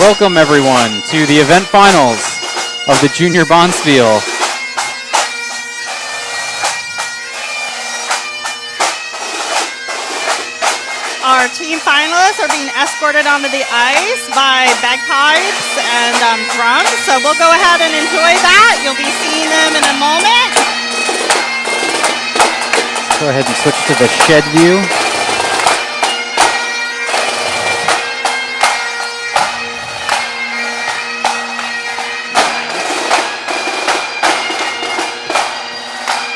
Welcome, everyone, to the event finals of the Junior Bonspiel. Our team finalists are being escorted onto the ice by bagpipes and drums, so we'll go ahead and enjoy that. You'll be seeing them in a moment. Let's go ahead and switch to the shed view.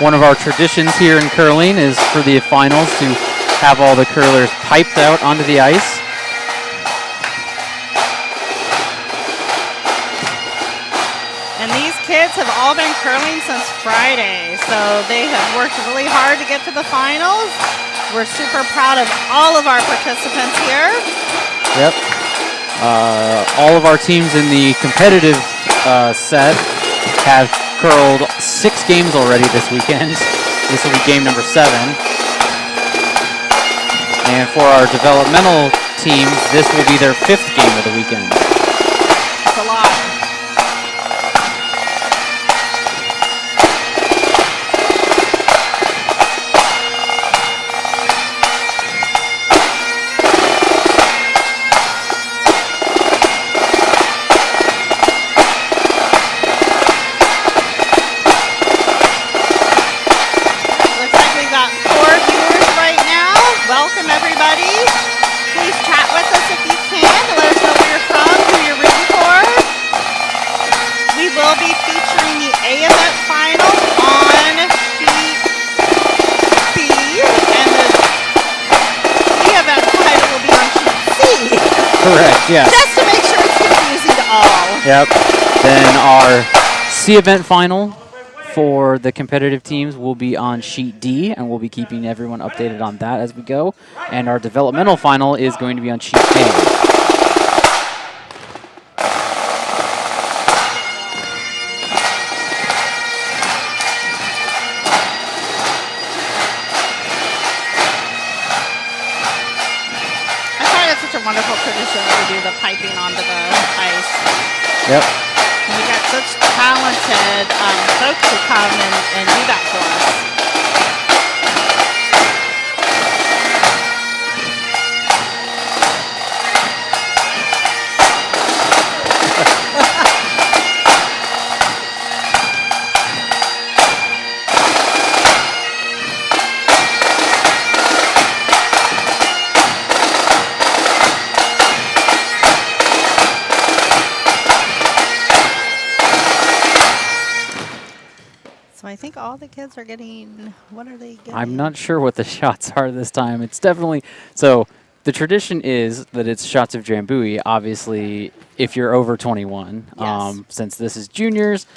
One of our traditions here in curling is for the finals to have all the curlers piped out onto the ice. And these kids have all been curling since Friday, so they have worked really hard to get to the finals. We're super proud of all of our participants here. Yep. All of our teams in the competitive set have curled 6 games already this weekend. This will be game number 7. And for our developmental teams, this will be their 5th game of the weekend. That's a lot. Correct, yes. Just to make sure it's confusing to all. Yep. Then our C event final for the competitive teams will be on sheet D, and we'll be keeping everyone updated on that as we go. And our developmental final is going to be on sheet A. Wonderful tradition that we do the piping onto the ice. Yep. And we got such talented folks who come and do that for us. I think all the kids are getting, what are they getting? I'm not sure what the shots are this time. It's definitely, so the tradition is that it's shots of Drambuie, obviously, if you're over 21. Yes. Since this is juniors,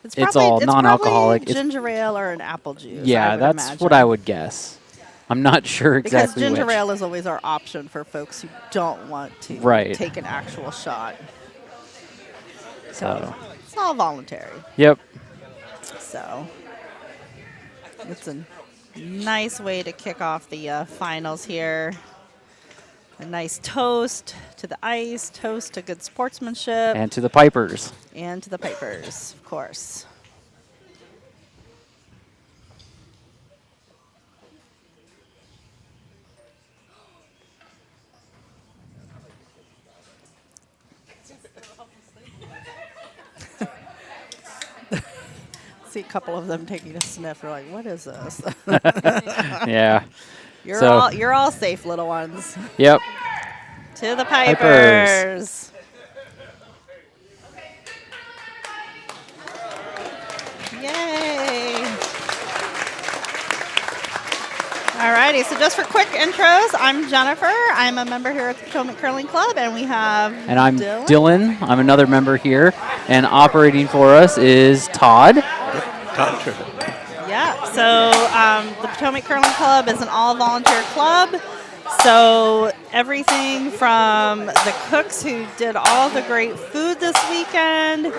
it's all all non-alcoholic. It's ginger ale or an apple juice. Yeah, that's imagine. What I would guess. I'm not sure exactly because ginger which. ale is always our option for folks who don't want to take an actual shot. So it's all voluntary. Yep. So it's a nice way to kick off the finals here. A nice toast to the ice, toast to good sportsmanship. And to the pipers. And to the pipers, of course. See a couple of them taking a sniff. They're like, "What is this?" Yeah. You're all safe, little ones. Yep. To the pipers. Yay! Alrighty, so just for quick intros, I'm Jennifer. I'm a member here at the Potomac Curling Club, and we have And I'm Dylan. I'm another member here, and operating for us is Todd. Yeah, so the Potomac Curling Club is an all-volunteer club. So everything from the cooks who did all the great food this weekend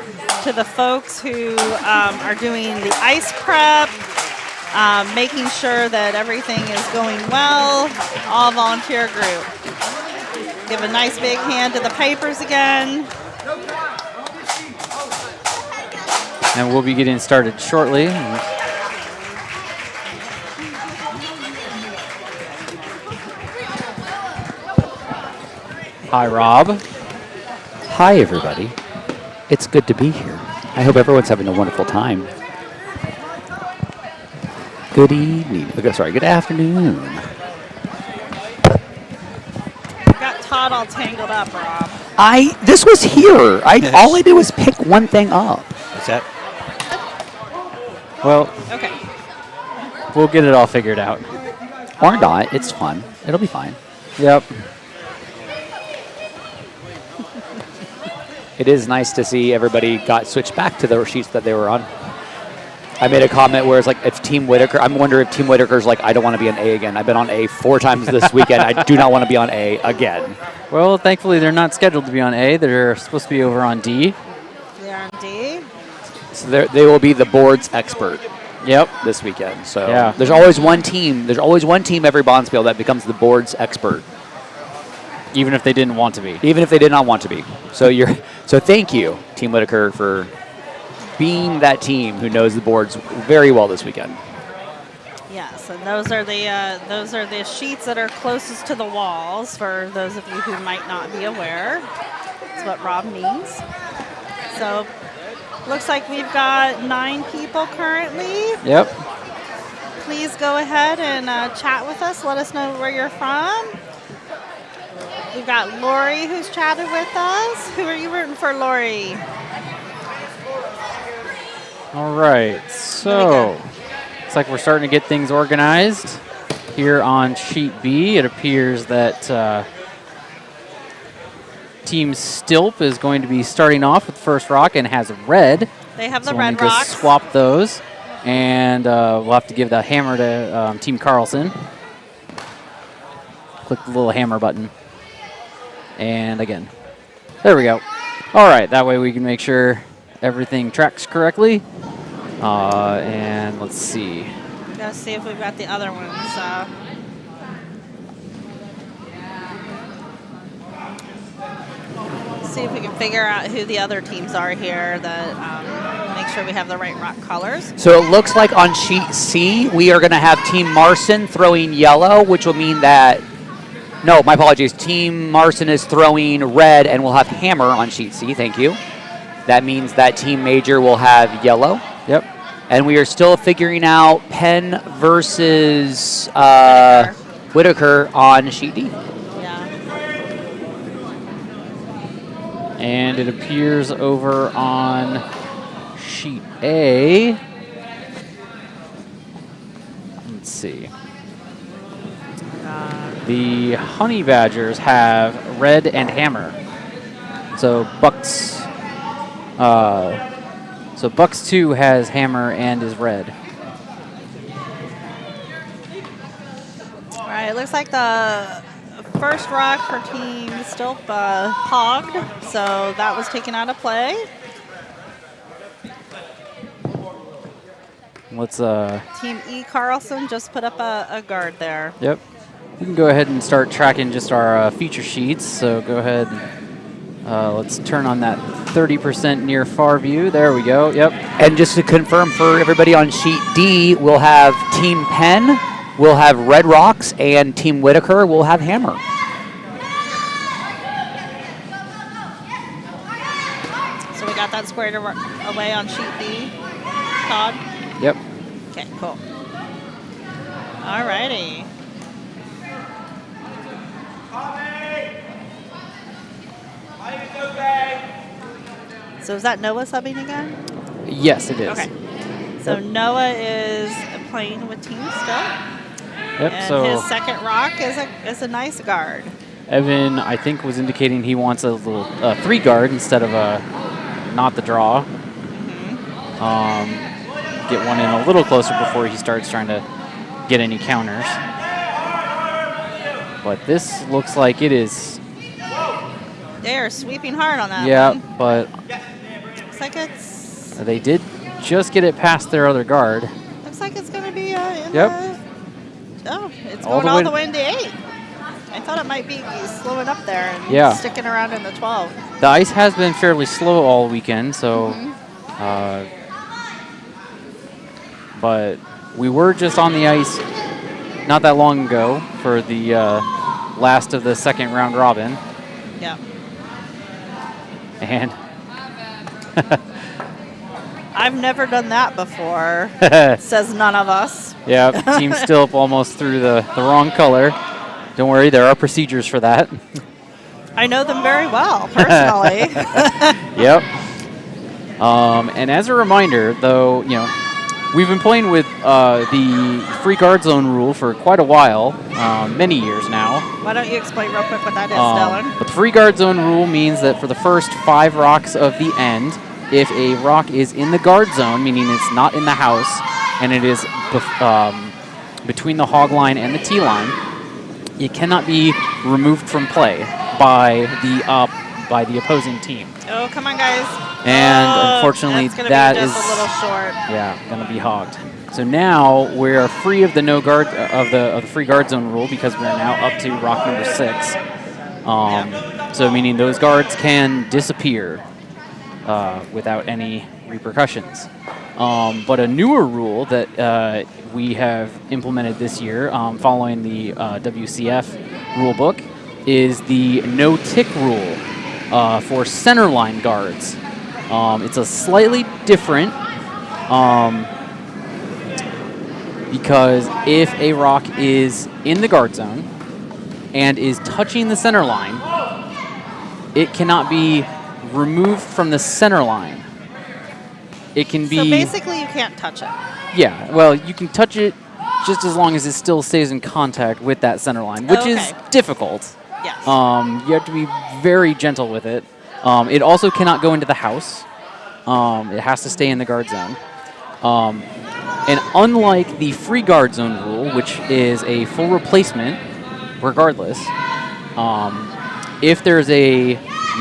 to the folks who are doing the ice prep, making sure that everything is going well, all volunteer group. Give a nice big hand to the pipers again. And we'll be getting started shortly. Hi, Rob. Hi, everybody. It's good to be here. I hope everyone's having a wonderful time. Good evening. Sorry, good afternoon. Got Todd all tangled up, Rob. This was here. All I did was pick one thing up. Is that? Well, Okay. we'll get it all figured out. Or not. It's fun. It'll be fine. Yep. It is nice to see everybody got switched back to the sheets that they were on. I made a comment where it's like, if Team Whitaker, I'm wondering if Team Whitaker's like, I don't want to be on A again. I've been on A 4 times this weekend. I do not want to be on A again. Well, thankfully, they're not scheduled to be on A. They're supposed to be over on D. They're on D. So they will be the board's expert. Yep. This weekend. So yeah. There's always one team every Bonspiel that becomes the board's expert. Even if they didn't want to be. Even if they did not want to be. So thank you, Team Whitaker, for being that team who knows the boards very well this weekend. Yes, and those are the sheets that are closest to the walls for those of you who might not be aware. That's what Rob means. So looks like we've got 9 people currently. Yep. Please go ahead and chat with us. Let us know where you're from. We've got Lori who's chatted with us. Who are you rooting for, Lori? All right. So looks like we're starting to get things organized here on sheet B. It appears that Team Stilp is going to be starting off with first rock and has red. They have so the red just rocks. swap those, and we'll have to give the hammer to Team Carlson. Click the little hammer button. And again. There we go. All right, that way we can make sure everything tracks correctly. And let's see. Gotta see if we've got the other ones. See if we can figure out who the other teams are here that make sure we have the right rock colors. So it looks like on sheet C, we are going to have Team Marcin throwing yellow, which will mean that... No, my apologies. Team Marcin is throwing red, and we'll have hammer on sheet C. Thank you. That means that Team Major will have yellow. Yep. And we are still figuring out Penn versus Whitaker on sheet D. Yeah. And it appears over on sheet A. Let's see. The Honey Badgers have red and hammer. So Bucks 2 has hammer and is red. All right, it looks like the first rock for Team Stilp hogged, so that was taken out of play. Let's Team E Carlson just put up a guard there. Yep. We can go ahead and start tracking just our feature sheets. So go ahead. Let's turn on that 30% near far view. There we go. Yep. And just to confirm for everybody on sheet D, we'll have Team Penn, we'll have red rocks, and Team Whitaker will have hammer. So we got that squared away on sheet B. Todd? Yep. Okay, cool. All righty. So is that Noah subbing again? Yes, it is. Okay. So Noah is playing with Team Stilp. Yep. And So his second rock is a nice guard. Evan, I think, was indicating he wants a little 3 guard instead of a not the draw. Get one in a little closer before he starts trying to get any counters. But this looks like it is. They are sweeping hard on that Yeah, one. but Looks like it's they did just get it past their other guard. looks like it's going to be in Yep. it's All going the all way the to- way into 8. I thought it might be slowing up there and Yeah. sticking around in the 12. The ice has been fairly slow all weekend, so but we were just on the ice not that long ago for the last of the second round robin. Yeah. And I've never done that before, says none of us. yeah, Team Stilp almost threw the wrong color. Don't worry, there are procedures for that. I know them very well, personally. Yep. And as a reminder, though, you know, we've been playing with the free guard zone rule for quite a while, many years now. Why don't you explain real quick what that is, Dylan? But the free guard zone rule means that for the first 5 rocks of the end, if a rock is in the guard zone, meaning it's not in the house, and it is between the hog line and the tee line, it cannot be removed from play by the opposing team. Oh, come on, guys. And unfortunately, that be is just a little short. Yeah, going to be hogged. So now we're free of the no guard of the free guard zone rule because we're now up to rock number 6. So meaning those guards can disappear without any repercussions. But a newer rule that we have implemented this year, following the WCF rule book, is the no tick rule for centerline guards. It's a slightly different because if a rock is in the guard zone and is touching the center line, it cannot be removed from the center line. It can be... So basically you can't touch it. Yeah, well, you can touch it just as long as it still stays in contact with that center line, which is difficult. Yes. You have to be very gentle with it. It also cannot go into the house. It has to stay in the guard zone. And unlike the free guard zone rule, which is a full replacement regardless, if there's a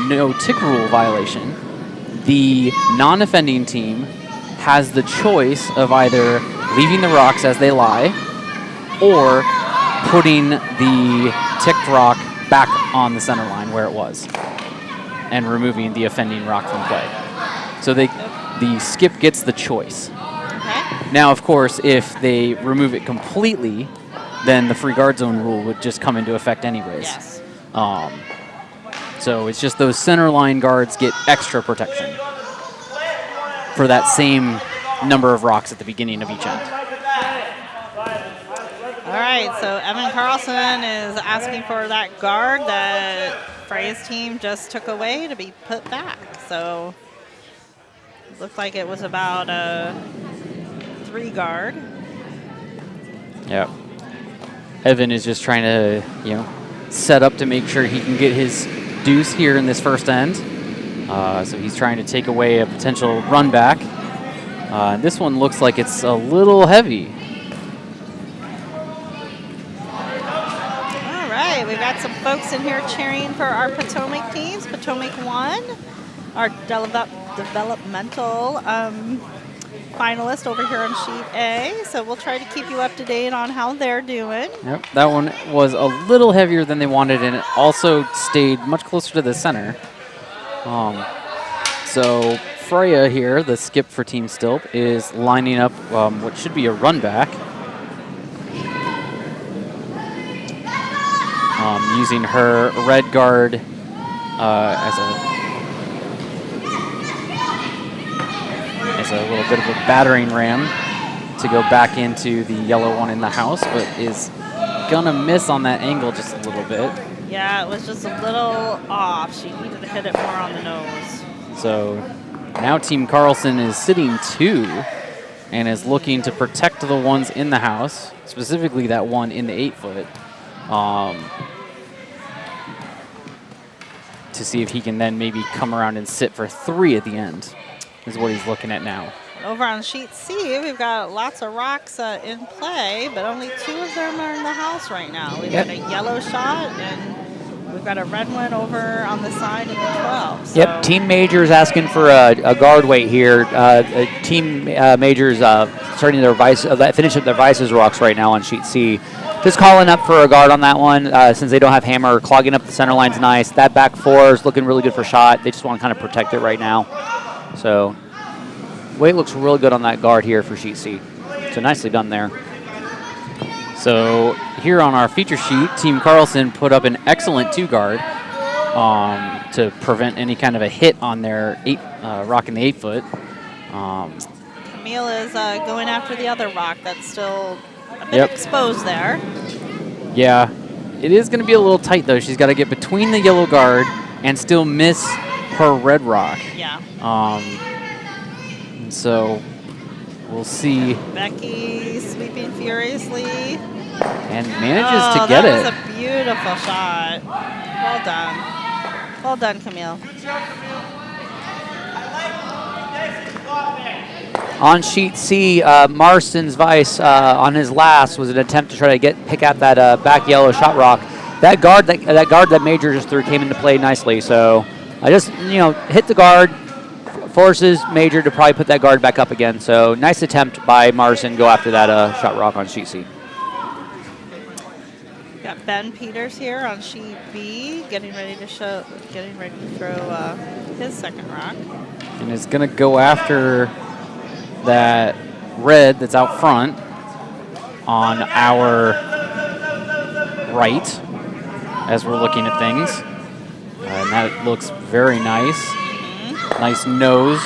no tick rule violation, the non-offending team has the choice of either leaving the rocks as they lie or putting the ticked rock back on the center line where it was and removing the offending rock from play. So the skip gets the choice. Okay. Now, of course, if they remove it completely, then the free guard zone rule would just come into effect anyways. Yes. So it's just those center line guards get extra protection for that same number of rocks at the beginning of each end. All right, so Evan Carlson is asking for that guard that Freya's team just took away to be put back. So it looked like it was about a 3 guard. Yep. Evan is just trying to, set up to make sure he can get his deuce here in this first end. So he's trying to take away a potential run back. This one looks like it's a little heavy. All right, we've got some folks in here cheering for our Potomac teams. Potomac won, our developmental finalist over here on sheet A. So we'll try to keep you up to date on how they're doing. Yep, that one was a little heavier than they wanted, and it also stayed much closer to the center. So Freya here, the skip for Team Stilp, is lining up what should be a run back. Using her red guard as a little bit of a battering ram to go back into the yellow one in the house, but is gonna miss on that angle just a little bit. Yeah, it was just a little off. She needed to hit it more on the nose. So now Team Carlson is sitting 2 and is looking to protect the ones in the house, specifically that one in the 8-foot, to see if he can then maybe come around and sit for 3 at the end, is what he's looking at now. Over on sheet C, we've got lots of rocks in play, but only 2 of them are in the house right now. We've got a yellow shot, and we've got a red one over on the side in the 12. So. Yep, Team Majors asking for a guard weight here. Team Majors starting their finishing their Vices rocks right now on sheet C. Just calling up for a guard on that one since they don't have hammer. Clogging up the center line's nice. That back 4 is looking really good for shot. They just want to kind of protect it right now. So weight looks really good on that guard here for sheet C. So nicely done there. So here on our feature sheet, Team Carlson put up an excellent 2-guard to prevent any kind of a hit on their rocking the 8-foot. Camille is going after the other rock that's still a bit exposed there. Yeah, it is going to be a little tight, though. She's got to get between the yellow guard and still miss her red rock. Yeah. And so we'll see. Becky sweeping furiously. And manages to get it. That was a beautiful shot. Well done. Well done, Camille. On sheet C, Marcin's vice on his last was an attempt to try to pick out that back yellow shot rock. That guard that Major just threw came into play nicely. So I just hit the guard, forces Major to probably put that guard back up again. So nice attempt by Marcin. Go after that shot rock on sheet C. Got Ben Peters here on sheet B, getting ready to throw his second rock. And is going to go after that red that's out front on our right as we're looking at things. And that looks very nice. Mm-hmm. Nice nose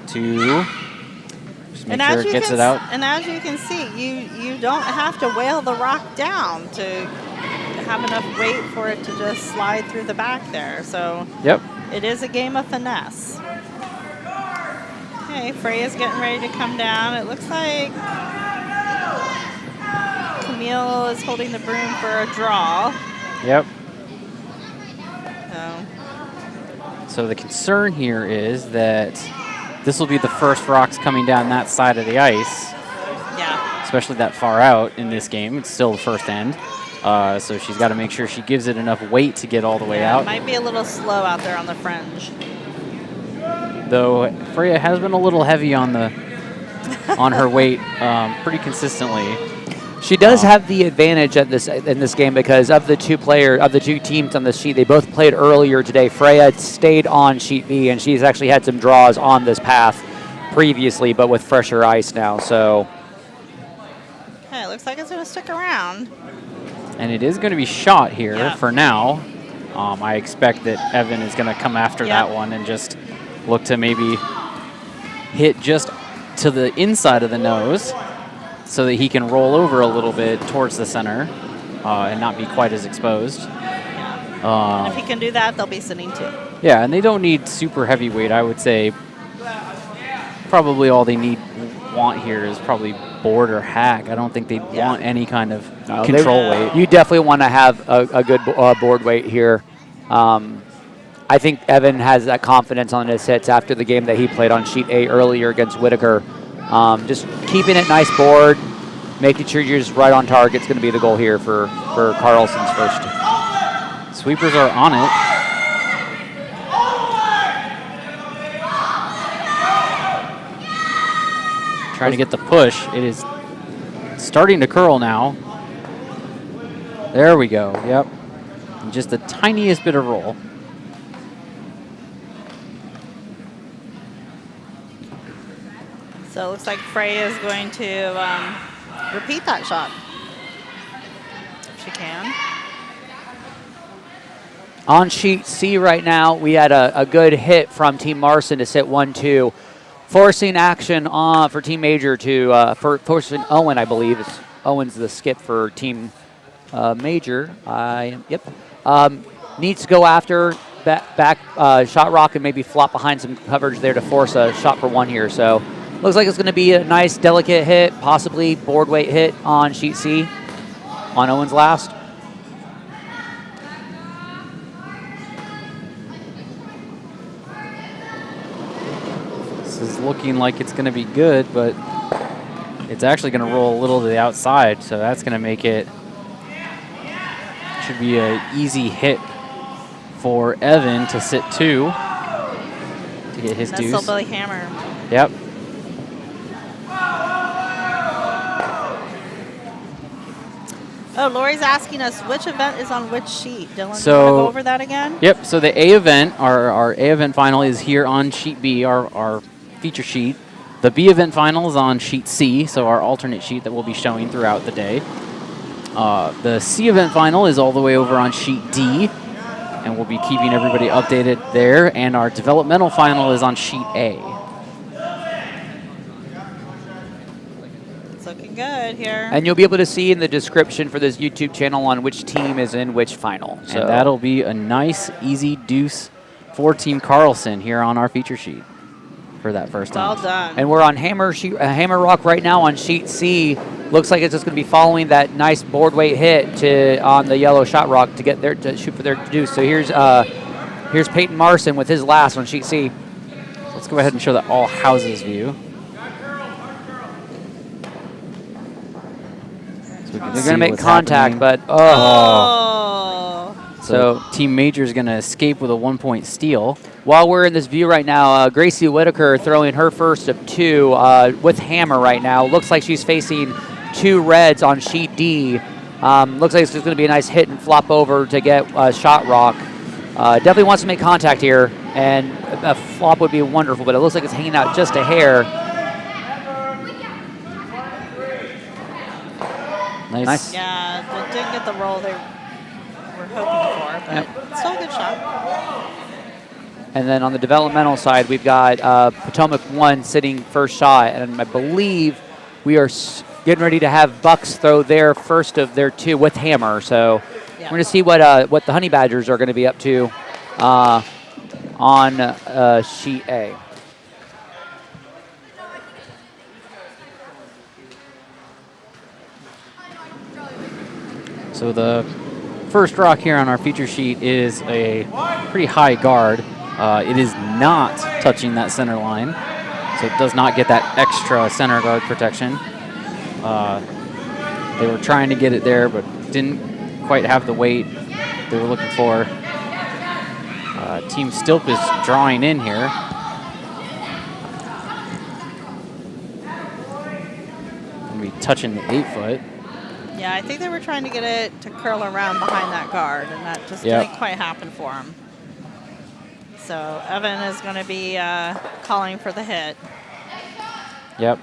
to just make sure it gets it out. And as you can see, you don't have to whale the rock down to have enough weight for it to just slide through the back there. So yep, it is a game of finesse. Okay, Freya's getting ready to come down. It looks like Camille is holding the broom for a draw. Yep. So the concern here is that this will be the first rocks coming down that side of the ice. Yeah. Especially that far out in this game. It's still the first end. So she's got to make sure she gives it enough weight to get all the way out. It might be a little slow out there on the fringe. Though Freya has been a little heavy on her weight pretty consistently. She does have the advantage in this game because of the two teams on the sheet. They both played earlier today. Freya stayed on sheet B, and she's actually had some draws on this path previously, but with fresher ice now. So, okay, it looks like it's going to stick around. And it is going to be shot here for now. I expect that Evan is going to come after that one and just look to maybe hit just to the inside of the nose so that he can roll over a little bit towards the center and not be quite as exposed. And if he can do that, they'll be sitting too. Yeah, and they don't need super heavy weight. I would say probably all they want here is probably board or hack. I don't think they want any kind of control weight. You definitely want to have a good board weight here. I think Evan has that confidence on his hits after the game that he played on sheet A earlier against Whitaker. Just keeping it nice board, making sure you're just right on target is going to be the goal here for Carlson's first. Sweepers are on it. Trying to get the push. It is starting to curl now. There we go. Yep. And just the tiniest bit of roll. So it looks like Freya is going to repeat that shot. If she can. On sheet C right now, we had a good hit from Team Marcin to sit 1-2. Forcing action on for Team Major to forcing Owen, I believe. Owen's the skip for Team Major. Needs to go after back shot rock and maybe flop behind some coverage there to force a shot for one here. So looks like it's going to be a nice, delicate hit, possibly board weight hit on sheet C on Owen's last. This is looking like it's going to be good, but it's actually going to roll a little to the outside, so that's going to make it should be an easy hit for Evan to sit 2 to get his deuce. That's Billy Hammer. Yep. Oh, Lori's asking us which event is on which sheet. Dylan, do you want to So- go over that again? Yep, so the A event, our A event final is here on sheet B, our feature sheet. The B event final is on sheet C, so our alternate sheet that we'll be showing throughout the day. The C event final is all the way over on sheet D, and we'll be keeping everybody updated there. And our developmental final is on sheet A. It's looking good here. And you'll be able to see in the description for this YouTube channel on which team is in which final. So And that'll be a nice, easy deuce for Team Carlson here on our feature sheet for that first Well time. done. And we're on Hammer Rock right now on sheet C. Looks like it's just going to be following that nice board weight hit on the yellow shot rock to get there to shoot for their deuce. So here's Peyton Marcin with his last on sheet C. Let's go ahead and show that all houses view. So They're going to make contact, but So Team Major is going to escape with a 1-point steal. While we're in this view right now, Gracie Whitaker throwing her first of 2 with hammer right now. Looks like she's facing 2 reds on sheet D. Looks like it's just going to be a nice hit and flop over to get shot rock. Definitely wants to make contact here, and a flop would be wonderful, but it looks like it's hanging out just a hair. Nice. Yeah, they didn't get the roll they were hoping for, but still a good shot. And then on the developmental side, we've got Potomac 1 sitting first shot, and I believe we are getting ready to have Bucks throw their first of their 2 with hammer. So we're going to see what the Honey Badgers are going to be up to on sheet A. So the first rock here on our feature sheet is a pretty high guard. It is not touching that center line, so it does not get that extra center guard protection. They were trying to get it there, but didn't quite have the weight they were looking for. Team Stilp is drawing in here. Gonna be touching the 8-foot. Yeah, I think they were trying to get it to curl around behind that guard, and that just didn't quite happen for them. So Evan is going to be calling for the hit. Yep.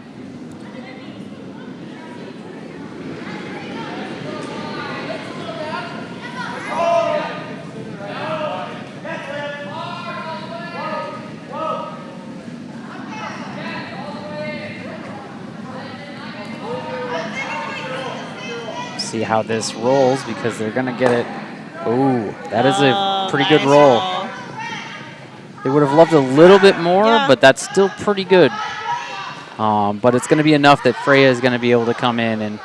See how this rolls, because they're going to get it. Ooh, that is a pretty good roll. They would have loved a little bit more, but that's still pretty good. But it's going to be enough that Freya is going to be able to come in, and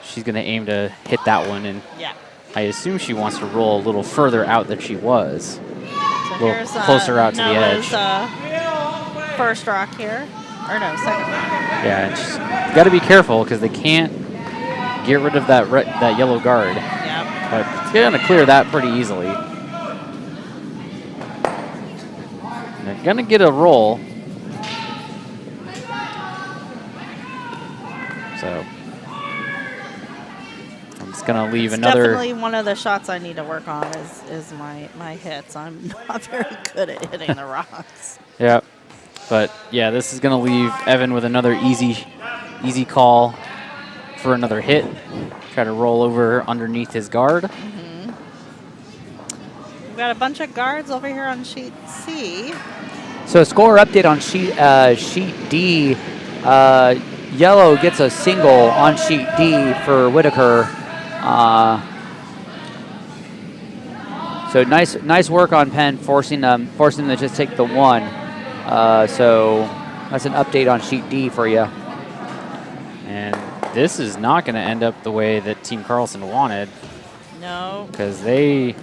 she's going to aim to hit that one. And I assume she wants to roll a little further out than she was. So a little closer out to the edge. First rock here. Or no, second rock. Yeah, you got to be careful, because they can't get rid of that that yellow guard. Yep. But it's going to clear that pretty easily. And they're going to get a roll. So I'm just going to leave another. Definitely one of the shots I need to work on is my hits. I'm not very good at hitting the rocks. Yeah. But yeah, this is going to leave Evan with another easy call for another hit. Try to roll over underneath his guard. We've got a bunch of guards over here on sheet C. So score update on sheet D. Yellow gets a single on sheet D for Whitaker. So nice work on Penn, forcing them to just take the 1. So that's an update on sheet D for you. And this is not going to end up the way that Team Carlson wanted. No. Because they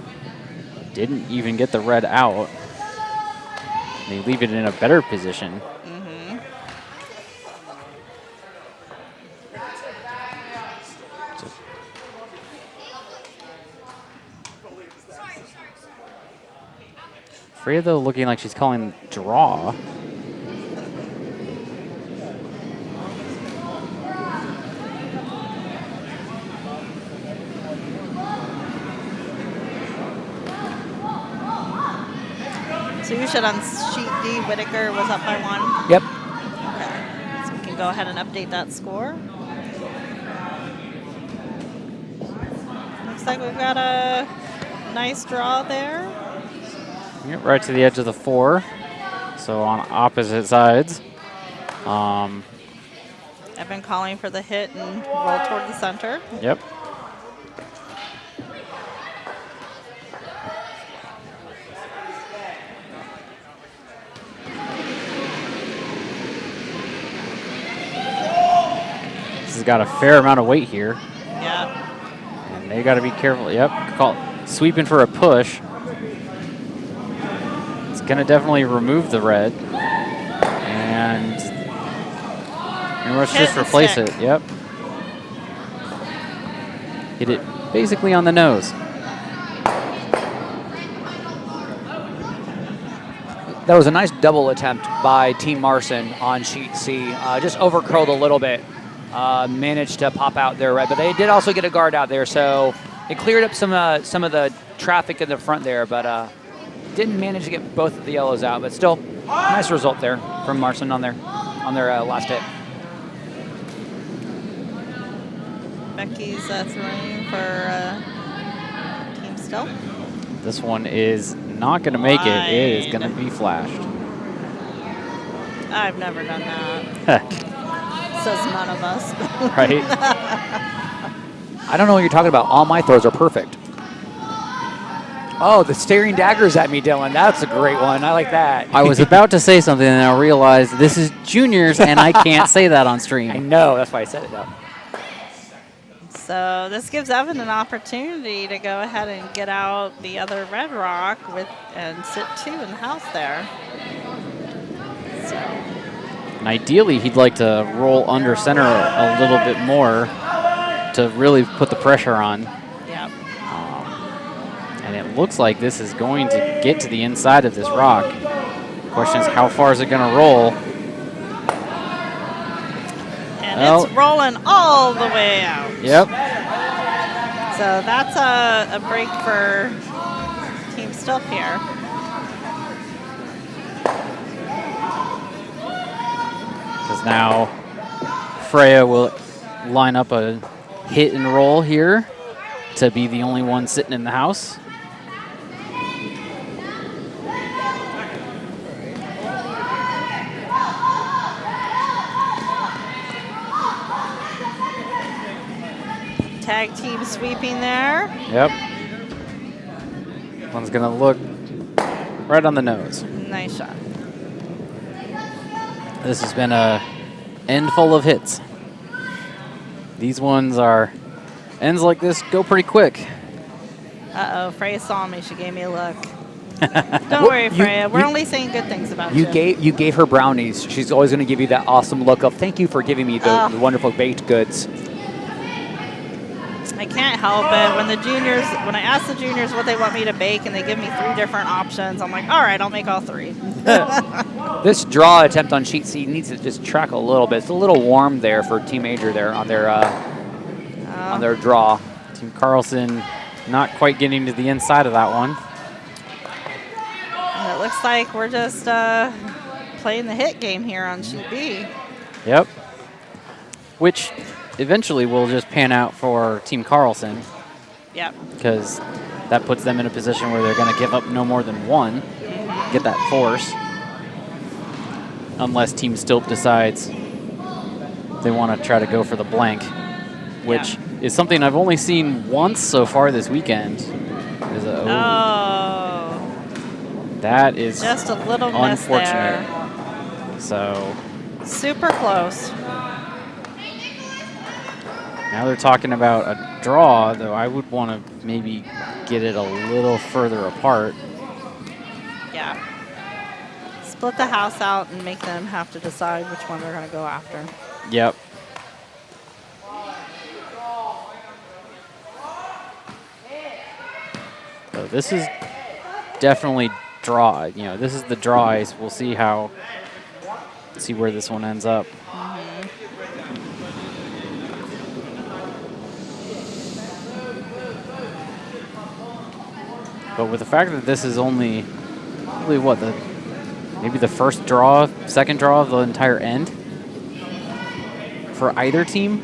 didn't even get the red out. They leave it in a better position. Freya, though, looking like she's calling draw. So you said on sheet D, Whitaker was up by 1? Yep. Okay. go ahead and update that score. Looks like we've got a nice draw there. Yep, right to the edge of the 4. So on opposite sides. I've been calling for the hit and roll toward the center. Yep. This has got a fair amount of weight here. Yeah. And they got to be careful. Yep. Sweeping for a push. It's going to definitely remove the red. And let's just replace it. Yep. Hit it basically on the nose. That was a nice double attempt by Team Marcin on sheet C. Just overcurled a little bit. Managed to pop out there, right? But they did also get a guard out there, so it cleared up some of the traffic in the front there, but didn't manage to get both of the yellows out. But still, nice result there from Marcin on their last hit. Becky's throwing for Team Stilp. This one is not going to make it. It is going to be flashed. I've never done that. Says none of us. Right? I don't know what you're talking about. All my throws are perfect. Oh, the staring daggers at me, Dylan. That's a great one. I like that. I was about to say something and I realized this is juniors and I can't say that on stream. I know. That's why I said it, though. So this gives Evan an opportunity to go ahead and get out the other red rock and sit 2 in the house there. So. And ideally, he'd like to roll under center a little bit more to really put the pressure on. Yep. And it looks like this is going to get to the inside of this rock. The question is, how far is it going to roll? And it's rolling all the way out. Yep. So that's a break for Team Stilp here. Because now Freya will line up a hit and roll here to be the only one sitting in the house. Tag team sweeping there. Yep. One's going to look right on the nose. Nice shot. This has been a end full of hits. These ones are ends like this go pretty quick. Uh-oh, Freya saw me. She gave me a look. Don't worry, Freya. We're only saying good things about you. You gave her brownies. She's always going to give you that awesome look of thank you for giving me the wonderful baked goods. I can't help it. When I ask the juniors what they want me to bake and they give me 3 different options, I'm like, all right, I'll make all 3. This draw attempt on sheet C needs to just track a little bit. It's a little warm there for Team Major there on their draw. Team Carlson not quite getting to the inside of that one. And it looks like we're just playing the hit game here on sheet B. Yep. Which eventually will just pan out for Team Carlson. Yep. Because that puts them in a position where they're going to give up no more than 1, get that force. Unless Team Stilp decides they want to try to go for the blank, which is something I've only seen once so far this weekend. That is just a little miss unfortunate. there. So super close. Now they're talking about a draw, though I would want to maybe get it a little further apart. Yeah. Split the house out and make them have to decide which one they're going to go after. Yep. So this is definitely draw. You know, this is the draw ice. We'll see where this one ends up. But with the fact that this is only probably what maybe the first draw, second draw of the entire end. for either team.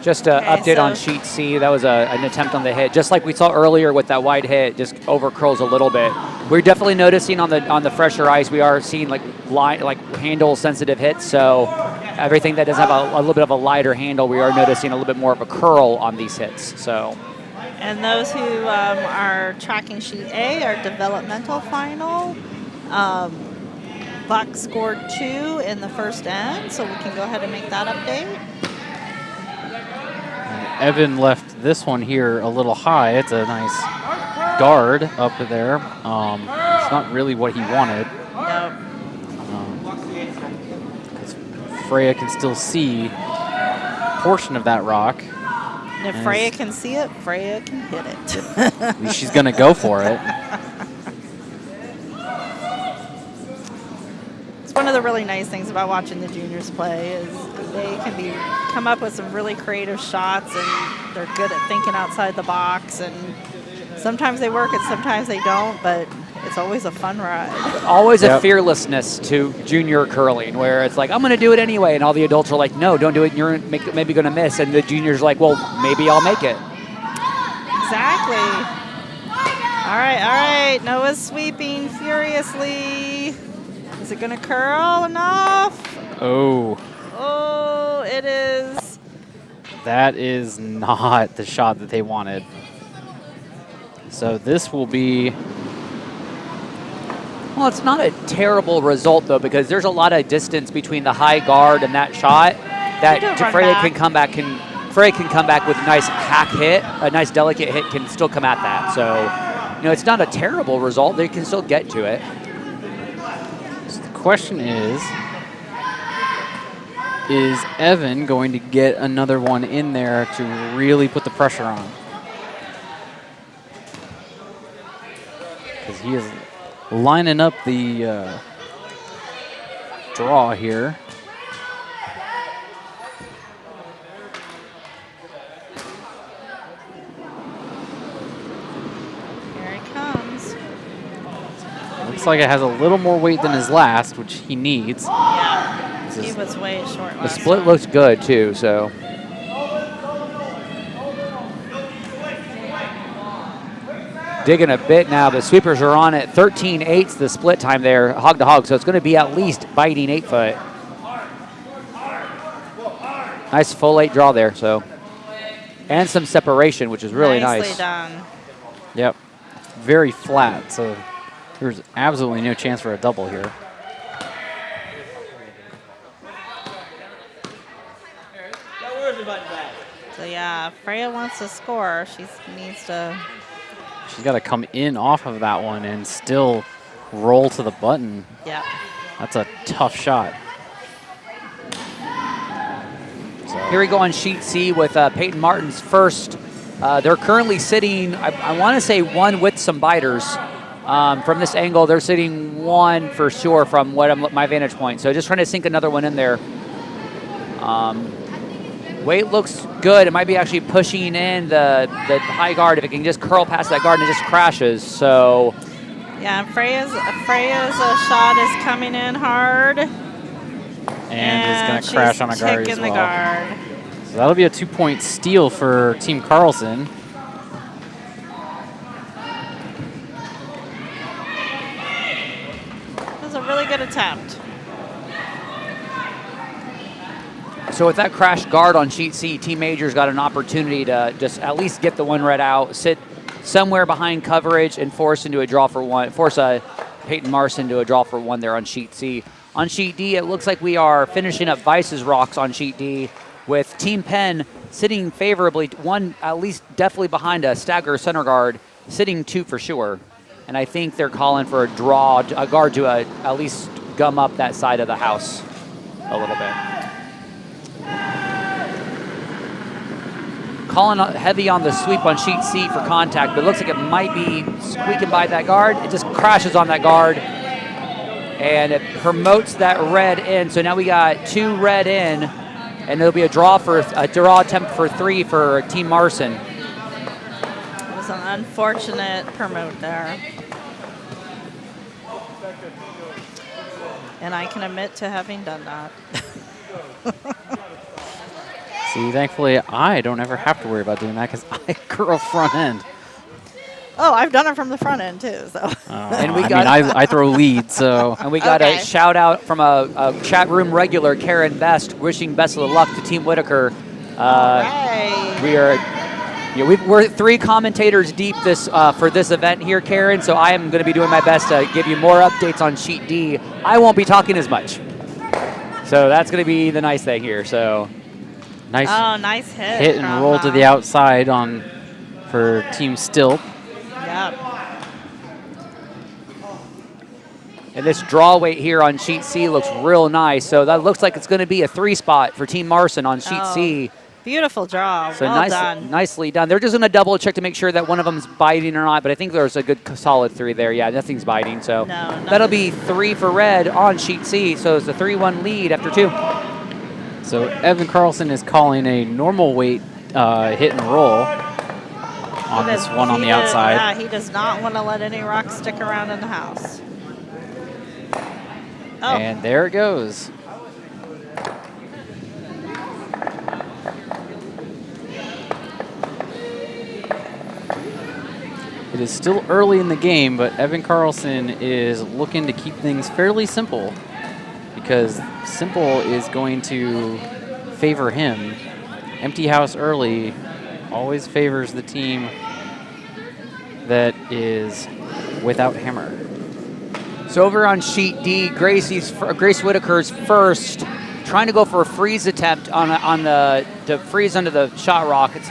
Just an update on sheet C. That was an attempt on the hit, just like we saw earlier with that wide hit. Just over curls a little bit. We're definitely noticing on the fresher ice. We are seeing like handle sensitive hits. So everything that doesn't have a little bit of a lighter handle, we are noticing a little bit more of a curl on these hits. So. And those who are tracking sheet A are developmental final. Buck scored 2 in the first end, so we can go ahead and make that update. Evan left this one here a little high. It's a nice guard up there. It's not really what he wanted. Nope. Freya can still see a portion of that rock. And if Freya can see it, Freya can hit it. At least she's going to go for it. It's one of the really nice things about watching the juniors play is they can come up with some really creative shots, and they're good at thinking outside the box. And sometimes they work and sometimes they don't, but it's always a fun ride. Always a fearlessness to junior curling where it's like, I'm going to do it anyway. And all the adults are like, no, don't do it. You're maybe going to miss. And the juniors are like, well, maybe I'll make it. Exactly. All right. Noah's sweeping furiously. Is it going to curl enough? Oh, it is. That is not the shot that they wanted. So this will be... Well, it's not a terrible result, though, because there's a lot of distance between the high guard and that shot that Freya can come back. Freya can come back with a nice hack hit, a nice delicate hit can still come at that. So, it's not a terrible result. They can still get to it. So the question is Evan going to get another one in there to really put the pressure on? Because he is lining up the draw here. Here he comes. Looks like it has a little more weight than his last, which he needs. Yeah, he was way short. The split looks good, too, so. Digging a bit now. The sweepers are on at 13/8 the split time there, hog to hog. So it's going to be at least biting 8-foot. Nice full 8 draw there. So, and some separation, which is really nice. Nicely done. Yep, very flat. So there's absolutely no chance for a double here. So yeah, if Freya wants to score, she needs to. She's got to come in off of that one and still roll to the button. Yeah. That's a tough shot. So. Here we go on sheet C with Peyton Martin's first. They're currently sitting, I want to say 1 with some biters. From this angle, they're sitting 1 for sure from my vantage point. So just trying to sink another one in there. Weight looks good. It might be actually pushing in the high guard. If it can just curl past that guard and it just crashes. So, yeah, Freya's shot is coming in hard. And is going to crash on a guard as well. The guard. So that'll be a 2-point steal for Team Carlson. That was a really good attempt. So with that crash guard on sheet C, Team Major's got an opportunity to just at least get the one red out, sit somewhere behind coverage, and force Peyton Marcin to a draw for 1 there on sheet C. On sheet D, it looks like we are finishing up Vice's rocks on sheet D with Team Penn sitting favorably, 1 at least definitely behind a stagger center guard, sitting 2 for sure. And I think they're calling for a draw, a guard to at least gum up that side of the house a little bit. Calling heavy on the sweep on sheet C for contact, but it looks like it might be squeaking by that guard. It just crashes on that guard, and it promotes that red in. So now we got 2 red in, and there'll be a draw attempt for 3 for Team Marcin. It was an unfortunate promote there. And I can admit to having done that. See, thankfully, I don't ever have to worry about doing that because I curl front end. Oh, I've done it from the front end too. So. And we I throw lead, so. And we got a shout out from a chat room regular, Karen Best, wishing best of luck to Team Whitaker. Right. We are, we're 3 commentators deep for this event here, Karen. So I am going to be doing my best to give you more updates on Sheet D. I won't be talking as much. So that's going to be the nice thing here. So nice hit. Hit and roll to the outside for Team Stilp. Yep. And this draw weight here on Sheet C looks real nice. So that looks like it's going to be a 3 spot for Team Marcin on Sheet C. Beautiful draw. So well done. Nicely done. They're just going to double check to make sure that one of them's biting or not, but I think there's a good solid 3 there. Yeah, nothing's biting. So that'll be 3 for red on Sheet C. So it's a 3-1 lead after 2. So Evan Carlson is calling a normal weight hit and roll on this one on the outside. Yeah, he does not want to let any rocks stick around in the house. Oh. And there it goes. It is still early in the game, but Evan Carlson is looking to keep things fairly simple because simple is going to favor him. Empty house early always favors the team that is without hammer. So over on Sheet D, Grace Whitaker's first, trying to go for a freeze attempt on the to freeze under the shot rock. It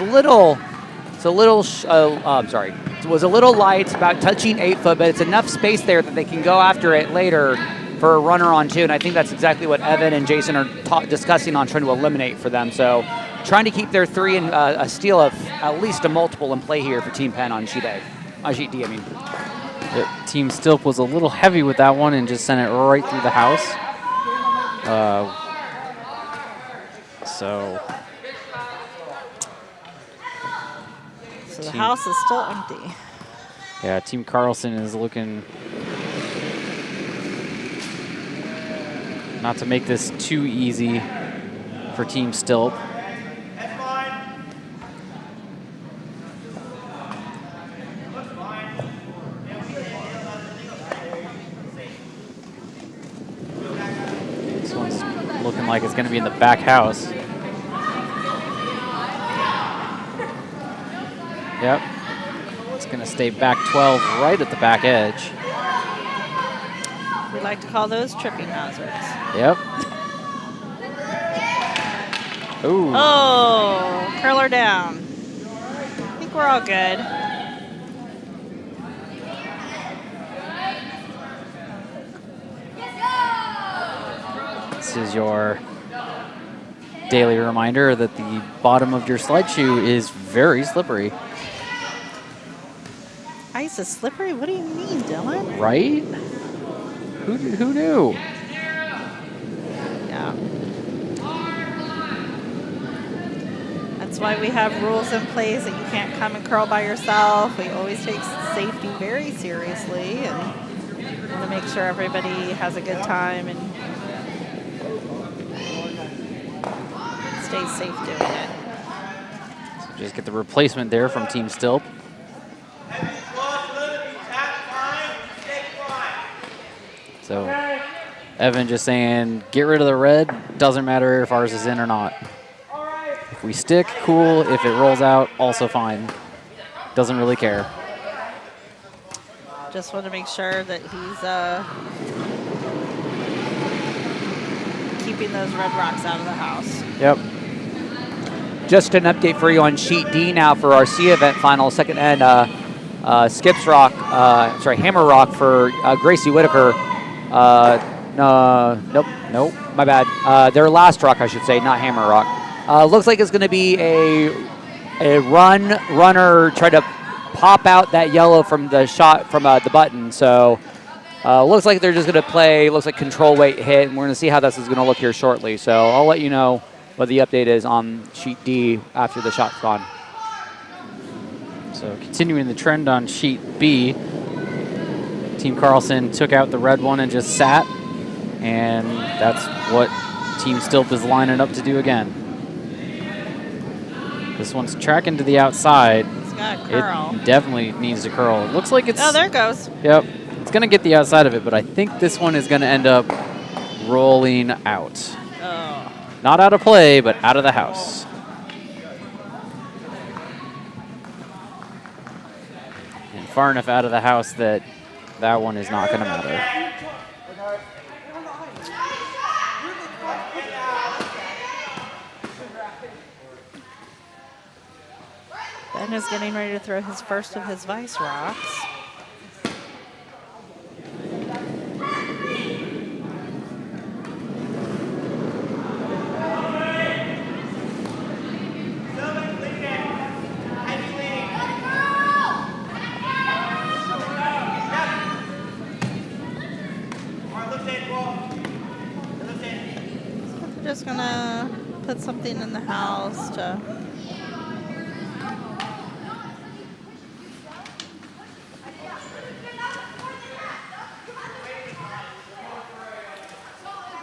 was a little light, about touching 8 foot, but it's enough space there that they can go after it later for a runner on 2. And I think that's exactly what Evan and Jason are discussing on trying to eliminate for them. So trying to keep their 3 and a steal of at least a multiple in play here for Team Penn on Sheet D. Team Stilp was a little heavy with that one and just sent it right through the house. So the house is still empty. Yeah, Team Carlson is looking not to make this too easy for Team Stilp. This one's looking like it's going to be in the back house. Yep. It's going to stay back 12 right at the back edge. We like to call those tripping hazards. Yep. Ooh. Oh, curler down. I think we're all good. This is your daily reminder that the bottom of your sled shoe is very slippery. Ice is slippery? What do you mean, Dylan? Right? Who knew? Yeah. That's why we have rules in place that you can't come and curl by yourself. We always take safety very seriously and want to make sure everybody has a good time and stays safe doing it. So just get the replacement there from Team Stilp. So Evan just saying, get rid of the red. Doesn't matter if ours is in or not. If we stick, cool. If it rolls out, also fine. Doesn't really care. Just want to make sure that he's keeping those red rocks out of the house. Yep. Just an update for you on Sheet D now for our C event final, second end. Hammer rock for Gracie Whitaker. Nope, my bad. Their last rock, I should say, not hammer rock. Looks like it's going to be a runner try to pop out that yellow from the shot from the button. So looks like they're just going to play, looks like control weight hit, and we're going to see how this is going to look here shortly. So I'll let you know what the update is on Sheet D after the shot's gone. So continuing the trend on Sheet B, Team Carlson took out the red one and just sat. And that's what Team Stilp is lining up to do again. This one's tracking to the outside. It's got a curl. It definitely needs to curl. It looks like it's... Oh, there it goes. Yep. It's going to get the outside of it, but I think this one is going to end up rolling out. Oh. Not out of play, but out of the house. And far enough out of the house that that one is not going to matter. Ben is getting ready to throw his first of his vice rocks. Just gonna put something in the house to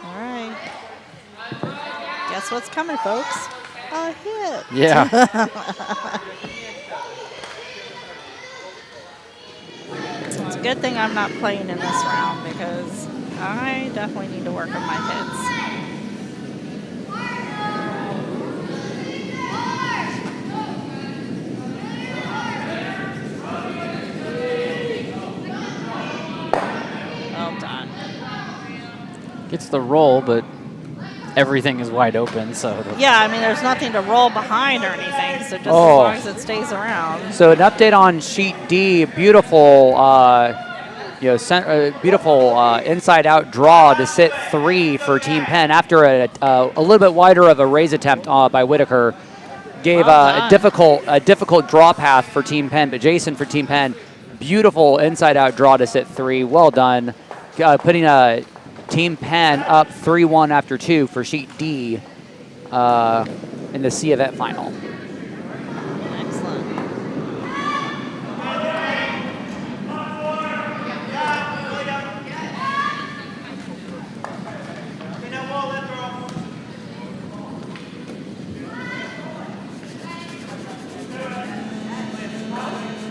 all right. Guess what's coming, folks? A hit. Yeah. It's a good thing I'm not playing in this round because I definitely need to work on my hits. Gets the roll, but everything is wide open, so... Yeah, I mean, there's nothing to roll behind or anything, so just as long as it stays around. So an update on sheet D, beautiful, beautiful inside-out draw to sit 3 for Team Penn after a little bit wider of a raise attempt by Whitaker. Gave a difficult draw path for Team Penn, but Jason for Team Penn, beautiful inside-out draw to sit 3. Well done, putting Team Penn up 3-1 after 2 for sheet D in the C event final. Excellent.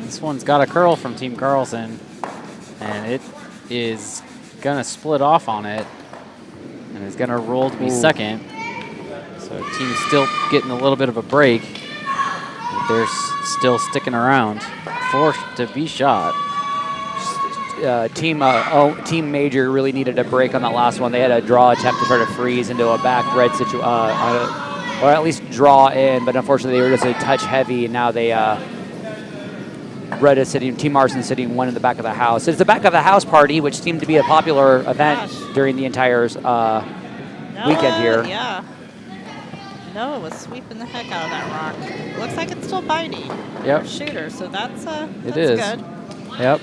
This one's got a curl from Team Carlson, and it is gonna split off on it, and is gonna roll to be second. So Team Stilp getting a little bit of a break, but they're still sticking around. Forced to be shot. Team Major really needed a break on that last one. They had a draw attempt to try to freeze into a back red situation, or at least draw in, but unfortunately they were just a touch heavy, and now they Red is sitting, Team Marcin sitting 1 in the back of the house. It's the back of the house party, which seemed to be a popular event during the entire weekend here. Yeah. Noah was sweeping the heck out of that rock. Looks like it's still biting. Yep. Shooter, so that's it is good. Yep.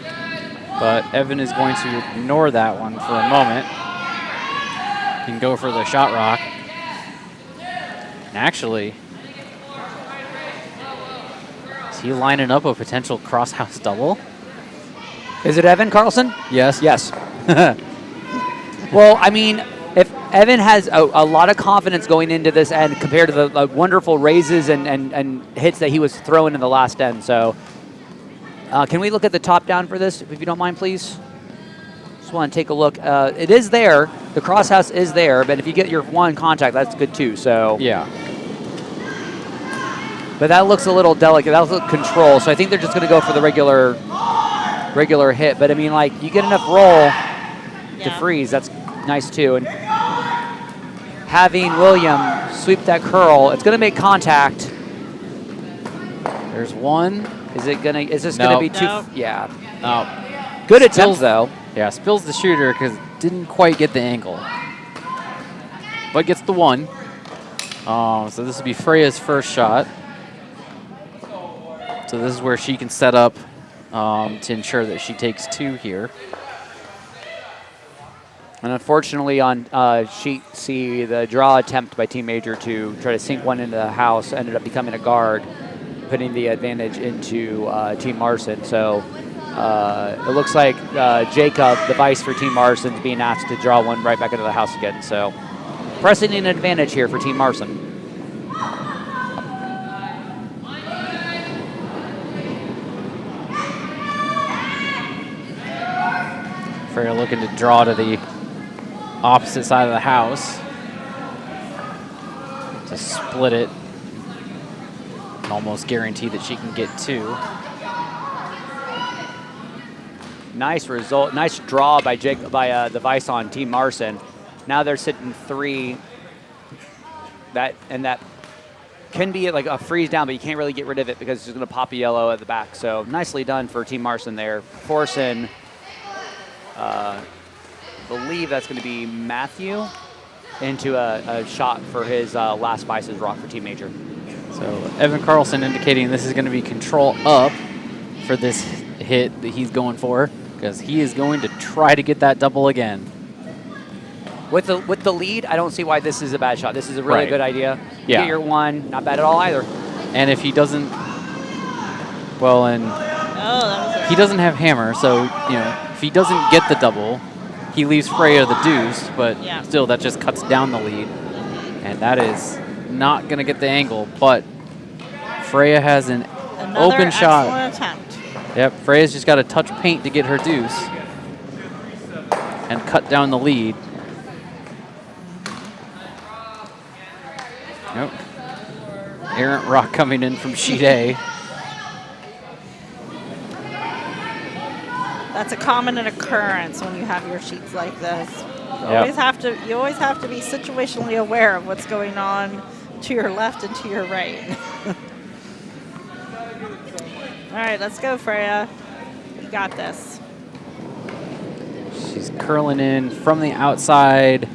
But Evan is going to ignore that one for a moment and go for the shot rock. And actually, is he lining up a potential cross-house double? Is it Evan Carlson? Yes. Yes. Well, I mean, if Evan has a lot of confidence going into this end compared to the wonderful raises and hits that he was throwing in the last end. So can we look at the top down for this, if you don't mind, please? Just want to take a look. It is there. The crosshouse is there, but if you get your one contact, that's good too. So yeah. But that looks a little delicate. That looks control. So I think they're just going to go for the regular hit. But I mean, like, you get enough roll to freeze. That's nice too. And having William sweep that curl, it's going to make contact. There's one. Is this going to be too? Nope. Yeah. Oh. Good attempt though. Yeah, spills the shooter because didn't quite get the angle. But gets the one. So this will be Freya's first shot. So this is where she can set up to ensure that she takes 2 here. And unfortunately on sheet C, the draw attempt by Team Major to try to sink one into the house ended up becoming a guard, putting the advantage into Team Marcin. So It looks like Jacob, the vice for Team Marcin, is being asked to draw one right back into the house again. So pressing an advantage here for Team Marcin. Freya looking to draw to the opposite side of the house to split it. Almost guarantee that she can get 2. Nice result, nice draw by the vice on Team Marcin. Now they're sitting 3. That can be like a freeze down, but you can't really get rid of it because it's just going to pop a yellow at the back. So nicely done for Team Marcin there, forcing. Believe that's going to be Matthew into a shot for his last vice's rock for Team Major. So Evan Carlson indicating this is going to be control up for this hit that he's going for, because he is going to try to get that double again. With the lead, I don't see why this is a bad shot. This is a really good idea. Yeah. Get your 1, not bad at all either. And if he doesn't, well, and he doesn't have hammer, so if he doesn't get the double, he leaves Freya the deuce, but still that just cuts down the lead. And that is not going to get the angle, but Freya has another open shot. Attempt. Yep, Freya's just got to touch paint to get her deuce and cut down the lead. Nope. Errant rock coming in from sheet A. That's a common occurrence when you have your sheets like this. You always have to be situationally aware of what's going on to your left and to your right. All right, let's go, Freya. You got this. She's curling in from the outside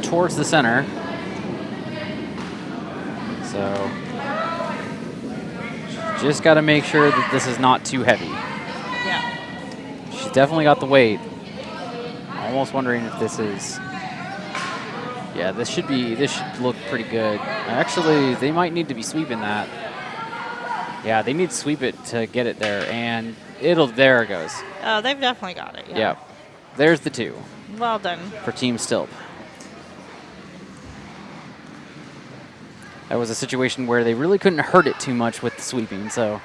towards the center. So just got to make sure that this is not too heavy. Yeah. She's definitely got the weight. Almost wondering if this is. Yeah, this should look pretty good. Actually, they might need to be sweeping that. Yeah, they need to sweep it to get it there, and there it goes. Oh, they've definitely got it. Yeah. There's the 2. Well done. For Team Stilp. That was a situation where they really couldn't hurt it too much with the sweeping, so.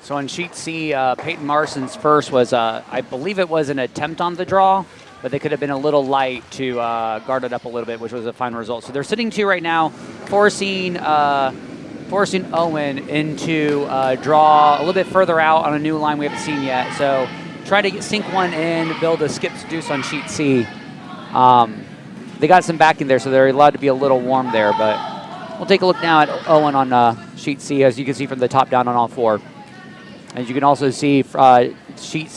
So on sheet C, Peyton Marcin's first was, I believe it was an attempt on the draw, but they could have been a little light to guard it up a little bit, which was a final result. So they're sitting 2 right now, forcing Owen into draw a little bit further out on a new line we haven't seen yet. So try to sink 1 in, build a skip deuce on sheet C. They got some backing there, so they're allowed to be a little warm there. But we'll take a look now at Owen on sheet C, as you can see from the top down on all 4. As you can also see, sheet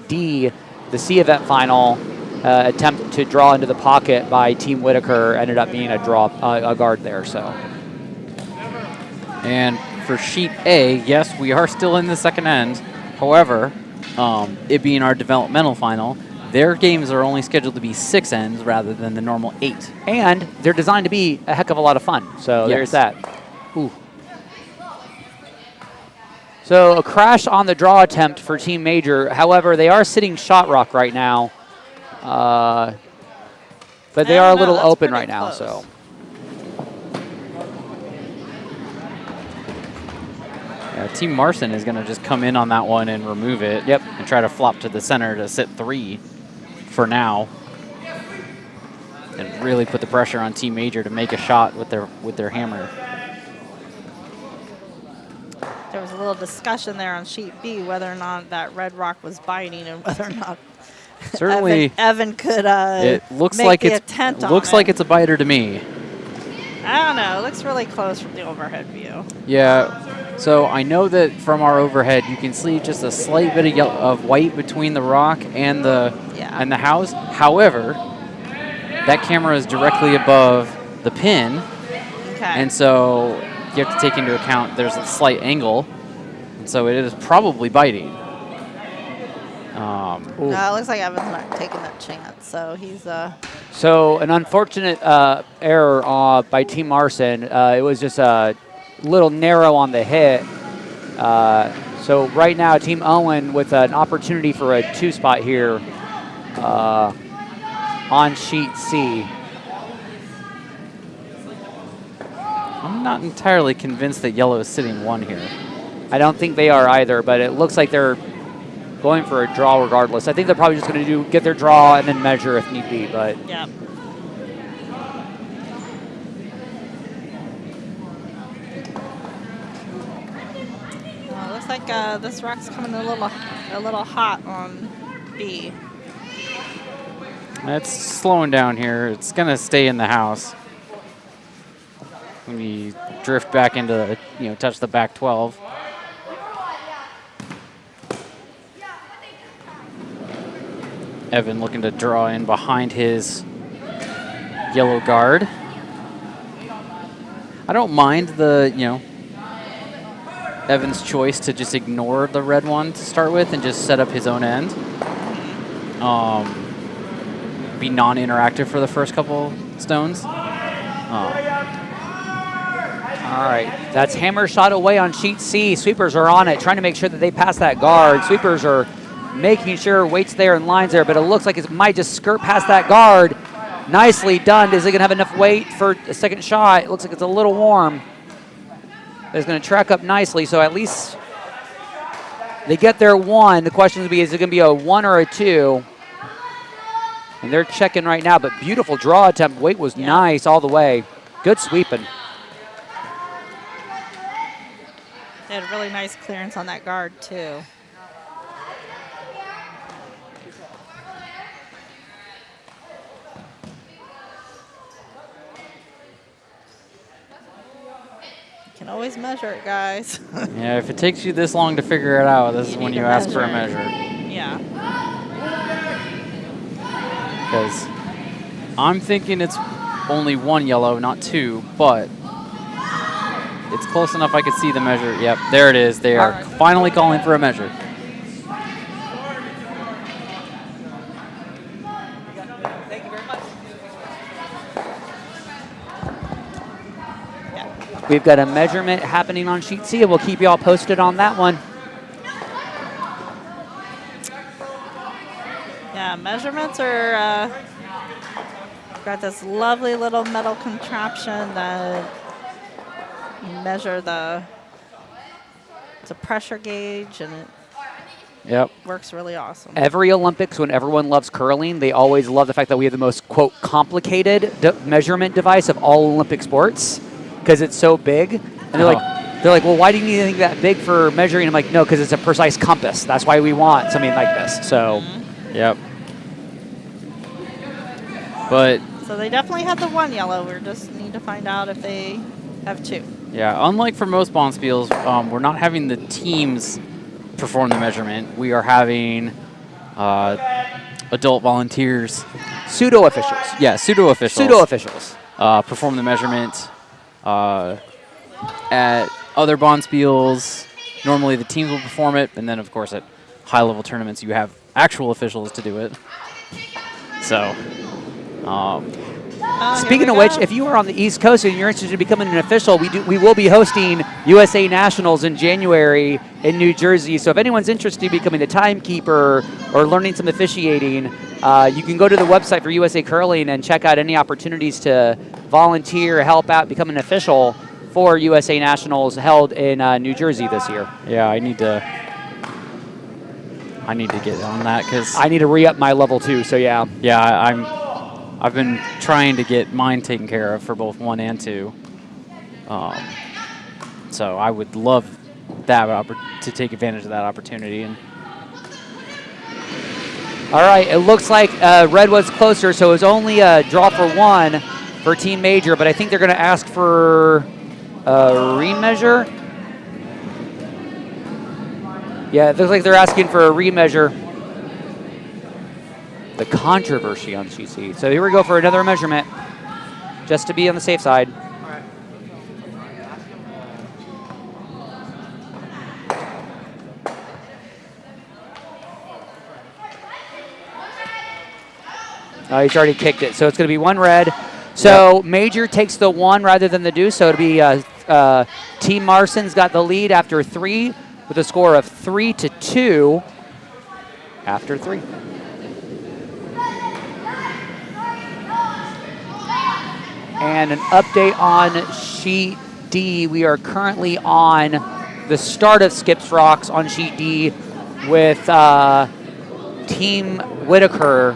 D, the C event final attempt to draw into the pocket by Team Whitaker ended up being a guard there. So. And for sheet A, yes, we are still in the second end. However, it being our developmental final, their games are only scheduled to be 6 ends rather than the normal 8. And they're designed to be a heck of a lot of fun. So there's that. Ooh. So a crash on the draw attempt for Team Major. However, they are sitting shot rock right now. But they are a little open right now. So. Yeah, Team Marcin is going to just come in on that one and remove it. Yep. And try to flop to the center to sit 3 for now. And really put the pressure on Team Major to make a shot with their hammer. There was a little discussion there on sheet B whether or not that red rock was biting and whether or not certainly Evan could it looks make like the it's attempt on looks it. like it's a biter to me. I don't know. It looks really close from the overhead view. Yeah. So I know that from our overhead you can see just a slight bit of white between the rock and the house. However, that camera is directly above the pin. Okay. And so you have to take into account there's a slight angle, and so it is probably biting. No, it looks like Evan's not taking that chance, so he's So an unfortunate error by Team Marcin. It was just a little narrow on the hit. So right now, Team Owen with an opportunity for a 2 spot here on sheet C. I'm not entirely convinced that yellow is sitting 1 here. I don't think they are either, but it looks like they're going for a draw regardless. I think they're probably just going to get their draw and then measure if need be. But yeah. Well, it looks like this rock's coming a little hot on B. It's slowing down here. It's going to stay in the house. When you drift back into, touch the back 12. Evan looking to draw in behind his yellow guard. I don't mind the, Evan's choice to just ignore the red one to start with and just set up his own end. Be non-interactive for the first couple stones. all right, that's hammer shot away on sheet C. Sweepers are on it, trying to make sure that they pass that guard. Sweepers are making sure waits there and lines there, but it looks like it might just skirt past that guard. Nicely done. Is it going to have enough weight for a second shot? It looks like it's a little warm. It's going to track up nicely, so at least they get their 1. The question would be, is it going to be a 1 or a 2? And they're checking right now, but beautiful draw attempt. Weight was nice all the way. Good sweeping. They had a really nice clearance on that guard, too. Can always measure it, guys. Yeah, if it takes you this long to figure it out, this is when you ask for a measure. Yeah. Because I'm thinking it's only 1 yellow, not 2, but it's close enough I could see the measure. Yep, there it is. They are finally calling for a measure. We've got a measurement happening on sheet C, and we'll keep you all posted on that one. Yeah, measurements are, got this lovely little metal contraption that you measure it's a pressure gauge, and it works really awesome. Every Olympics, when everyone loves curling, they always love the fact that we have the most, quote, complicated measurement device of all Olympic sports, because it's so big. And they're like, well, why do you need anything that big for measuring? I'm like, no, because it's a precise compass. That's why we want something like this. So, yep. But so they definitely have the 1 yellow. We just need to find out if they have 2. yeah, unlike for most Bonspiels, we're not having the teams perform the measurement. We are having adult volunteers. Pseudo-officials. Yeah, pseudo-officials. Pseudo-officials. Perform the measurement. At other Bonspiels, normally the teams will perform it, and then, of course, at high-level tournaments, you have actual officials to do it. So, speaking of which, if you are on the East Coast and you're interested in becoming an official, we will be hosting USA Nationals in January in New Jersey. So if anyone's interested in becoming a timekeeper or learning some officiating, you can go to the website for USA Curling and check out any opportunities to volunteer, help out, become an official for USA Nationals held in New Jersey this year. Yeah, I need to get on that because I need to re-up my level too. So yeah. Yeah, I've been trying to get mine taken care of for both 1 and 2. So I would love that to take advantage of that opportunity. And all right, it looks like red was closer, so it was only a draw for 1 for Team Major, but I think they're going to ask for a remeasure. Yeah, it looks like they're asking for a remeasure. The controversy on CC. So here we go for another measurement, just to be on the safe side. He's already kicked it. So it's going to be 1 red. So Major takes the 1 rather than the deuce. So it'll be Team Marcin's got the lead after 3 with a score of 3-2 after 3. And an update on sheet D. We are currently on the start of Skips Rocks on sheet D with Team Whitaker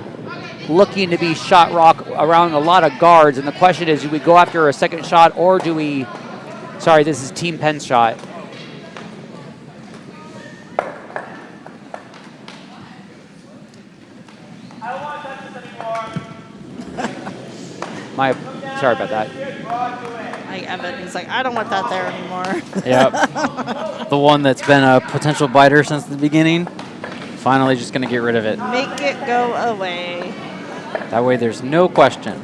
looking to be shot rock around a lot of guards. And the question is, do we go after a second shot or do we... Sorry, this is Team Penn's shot. I don't want to touch this anymore. Sorry about that. Like Evan, he's like, I don't want that there anymore. Yep. The one that's been a potential biter since the beginning. Finally just going to get rid of it. Make it go away. That way there's no question.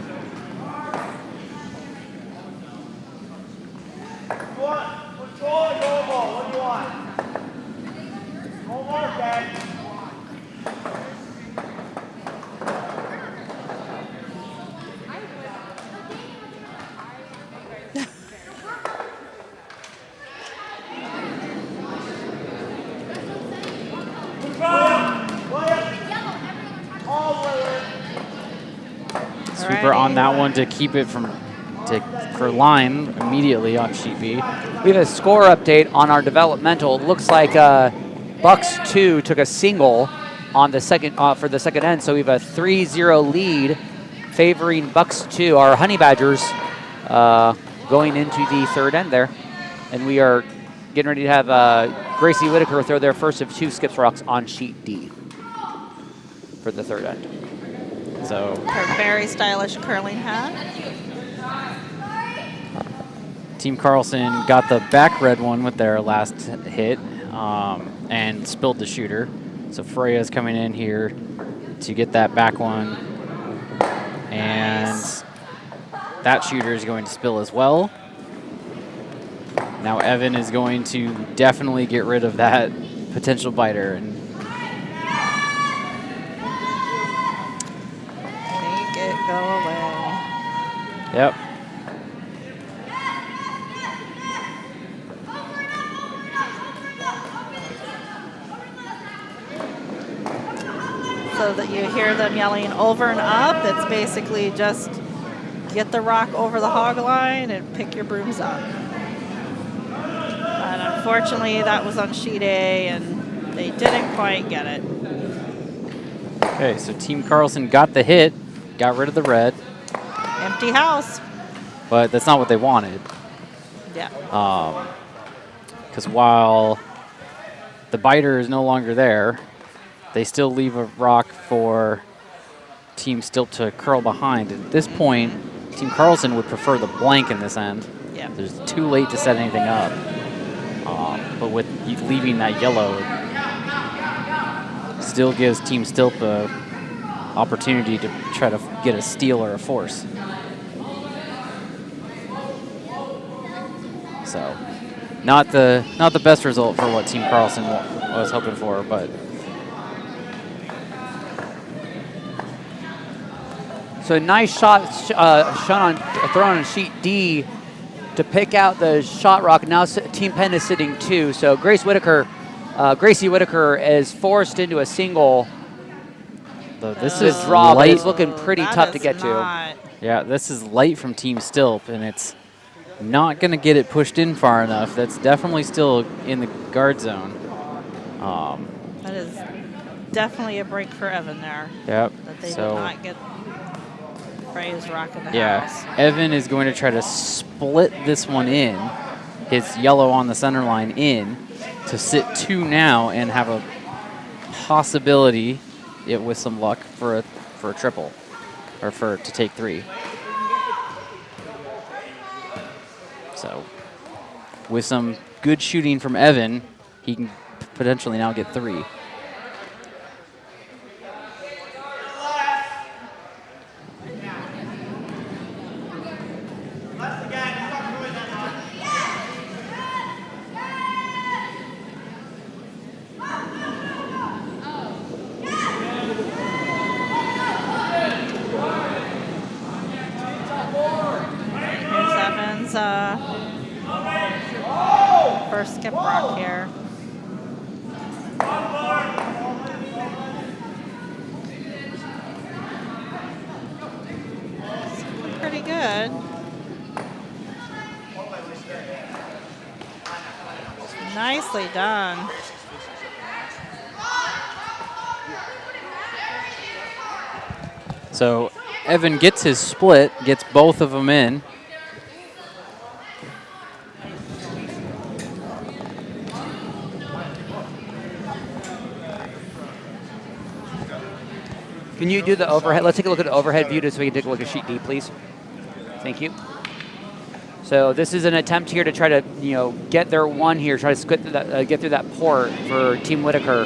Sweeper on that one to keep it for line immediately on sheet B. We have a score update on our developmental. It looks like Bucks 2 took a single on the second for the second end, so we have a 3-0 lead favoring Bucks 2, our Honey Badgers, going into the third end there. And we are getting ready to have Gracie Whitaker throw their first of 2 Skips Rocks on sheet D for the third end. So Her very stylish curling hat. Team Carlson got the back red one with their last hit and spilled the shooter. So Freya is coming in here to get that back one. And that shooter is going to spill as well. Now Evan is going to definitely get rid of that potential biter. And Make it go away. yep. So that you hear them yelling over and up, it's basically just get the rock over the hog line and pick your brooms up. But unfortunately, that was on sheet A, and they didn't quite get it. Okay, so Team Carlson got the hit, got rid of the red, Empty house. but that's not what they wanted. Yeah. Because while the biter is no longer there, they still leave a rock for Team Stilp to curl behind. At this point, Team Carlson would prefer the blank in this end. Yeah. There's too late to set anything up. But with you leaving that yellow, still gives Team Stilp a opportunity to try to get a steal or a force. So, not the best result for what Team Carlson was hoping for, but. So nice shot thrown on sheet D to pick out the shot rock. Now Team Penn is sitting 2. So Gracie Whitaker is forced into a single. This The is draw, but light. it's looking pretty tough to get to. Yeah, this is light from Team Stilp, and it's not going to get it pushed in far enough. That's definitely still in the guard zone. That is definitely a break for Evan there. Yep. That they So did not get Freya's rock in the yeah, house. Evan is going to try to split this one in, his yellow on the center line in, to sit 2 now and have a possibility, with some luck, for a triple, or to take 3. So with some good shooting from Evan, he can potentially now get 3. Pen's first skip rock here. Pretty good. Nicely done. So Evan gets his split, gets both of them in. Can you do the overhead? Let's take a look at the overhead view just so we can take a look at sheet D, please. Thank you. So this is an attempt here to try to, get their one here, try to get through that port for Team Whitaker.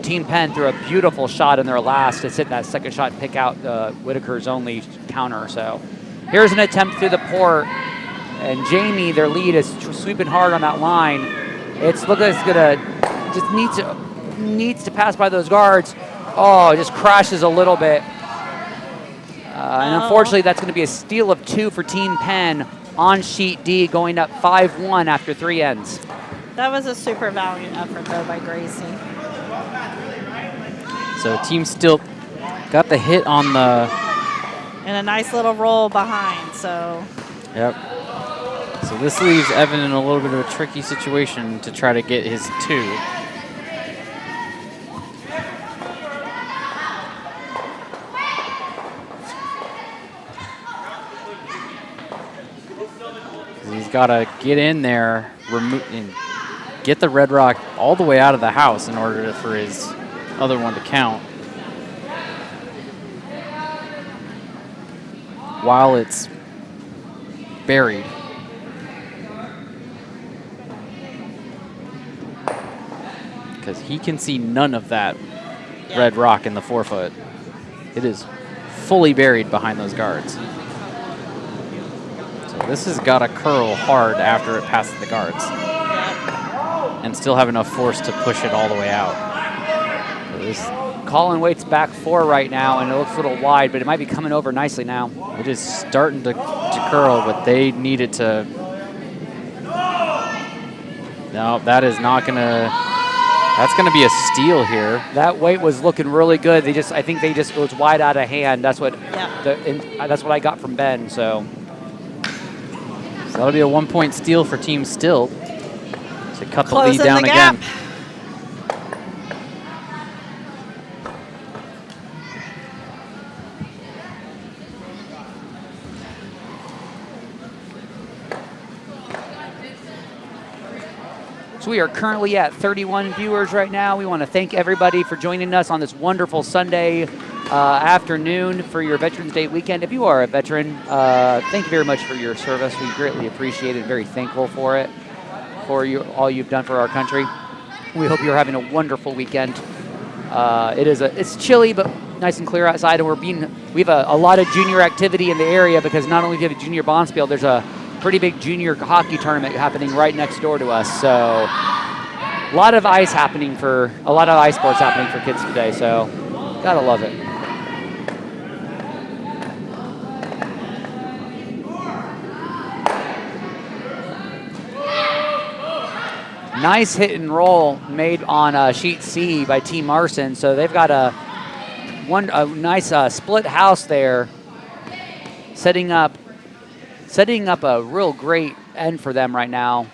Team Penn threw a beautiful shot in their last to sit that second shot and pick out Whitaker's only counter. So here's an attempt through the port, and Jamie, their lead, is sweeping hard on that line. It's looking like it's gonna just needs to pass by those guards. Oh, it just crashes a little bit. And unfortunately, that's going to be a steal of 2 for Team Penn on sheet D, going up 5-1 after 3 ends. That was a super valiant effort, though, by Gracie. So Team Stilp got the hit on the... And a nice little roll behind, so... Yep. So this leaves Evan in a little bit of a tricky situation to try to get his 2. He's got to get in there, and get the red rock all the way out of the house in order for his other one to count. While it's buried. Because he can see none of that red rock in the 4-foot. It is fully buried behind those guards. This has got to curl hard after it passes the guards. And still have enough force to push it all the way out. Colin Waite's back 4 right now, and it looks a little wide, but it might be coming over nicely now. It is starting to curl, but they need it to... No, that is not going to... That's going to be a steal here. That weight was looking really good. I think it was wide out of hand. That's what that's what I got from Ben, so... That'll be a 1-point steal for Team Stilp to cut the lead down again. So we are currently at 31 viewers right now. We want to thank everybody for joining us on this wonderful Sunday afternoon for your Veterans Day weekend. If you are a veteran, thank you very much for your service. We greatly appreciate it. Very thankful for it, all you've done for our country. We hope you're having a wonderful weekend. It's chilly, but nice and clear outside, and we have a lot of junior activity in the area because not only do we have a junior Bonspiel, there's a pretty big junior hockey tournament happening right next door to us. So a lot of ice sports happening for kids today. So gotta love it. Nice hit and roll made on sheet C by Team Marcin. So they've got a nice split house there, setting up a real great end for them right now.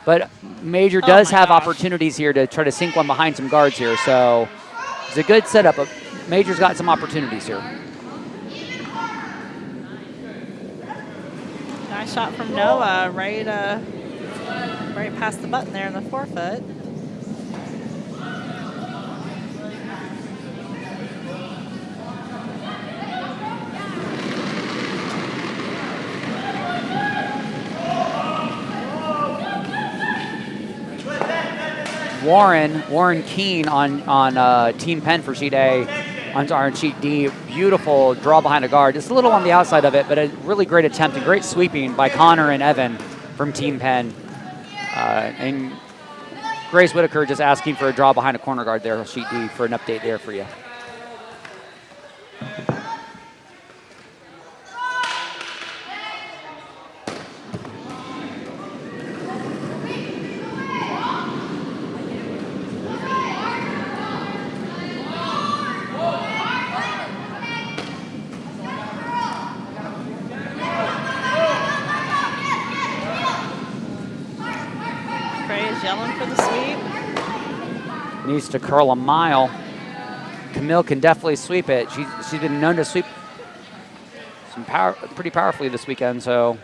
But Major does have opportunities here to try to sink one behind some guards here. So it's a good setup, but Major's got some opportunities here. Nice shot from Noah, right past the button there in the 4-foot. Warren Kean on Team Penn for sheet A, on sheet D. Beautiful draw behind a guard. Just a little on the outside of it, but a really great attempt and great sweeping by Connor and Evan from Team Penn. And Grace Whitaker just asking for a draw behind a corner guard there, sheet D, for an update there for you. Needs to curl a mile. Camille can definitely sweep it. She's been known to sweep pretty powerfully this weekend, so.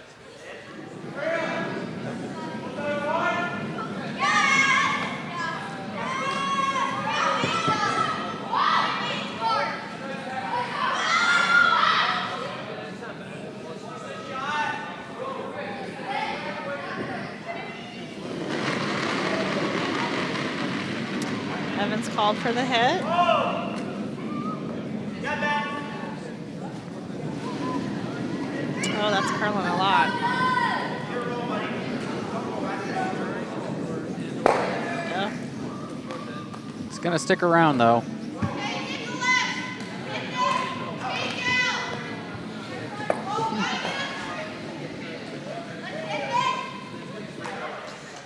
Evans called for the hit. Oh, that's curling a lot. Yeah. It's going to stick around, though.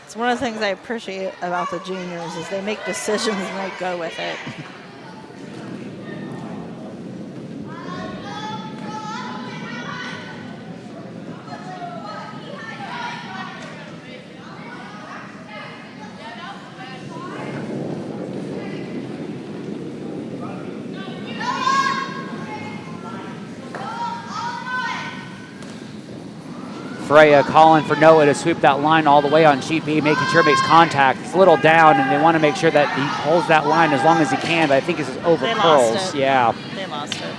It's one of the things I appreciate about the juniors is they make decisions and they go with it. Freya calling for Noah to sweep that line all the way on sheet B, making sure it makes contact. It's a little down, and they want to make sure that he holds that line as long as he can, but I think it's over They curls. lost it. Yeah. They lost it.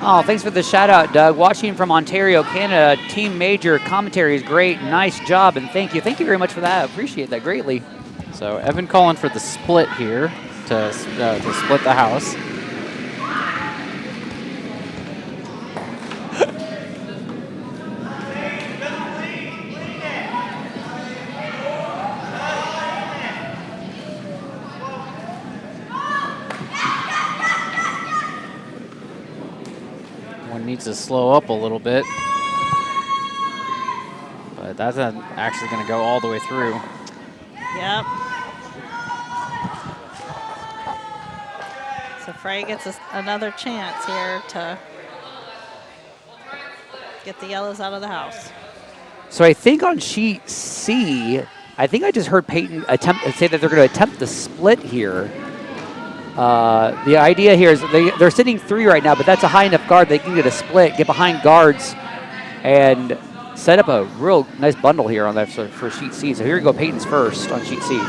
Oh, thanks for the shout out, Doug. Watching from Ontario, Canada, Team Major commentary is great. Nice job, and thank you. Thank you very much for that. I appreciate that greatly. So Evan calling for the split here to split the house. Needs to slow up a little bit, but that's not actually going to go all the way through. Yep. So Freya gets another chance here to get the yellows out of the house. So I think on sheet C, I think I just heard Peyton say that they're going to attempt the split here. The idea here is they're sitting 3 right now, but that's a high enough guard they can get a split, get behind guards, and set up a real nice bundle here on that for sheet C. So here we go, Peyton's first on sheet C.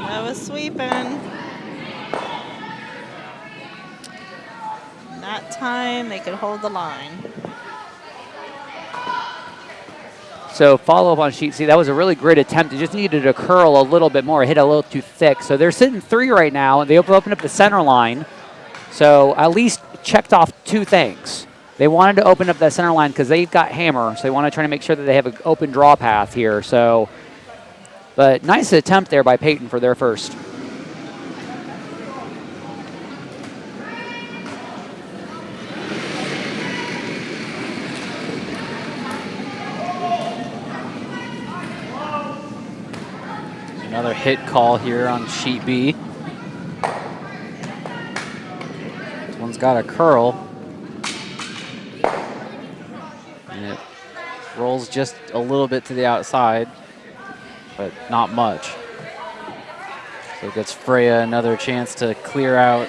That was sweeping. That time they could hold the line. So follow up on sheet C. That was a really great attempt. It just needed to curl a little bit more. It hit a little too thick. So they're sitting 3 right now, and they opened up the center line. So at least checked off 2 things. They wanted to open up that center line because they've got hammer, so they want to try to make sure that they have an open draw path here. So, but nice attempt there by Peyton for their first. Another hit call here on sheet B. This one's got a curl. And it rolls just a little bit to the outside, but not much. So it gets Freya another chance to clear out.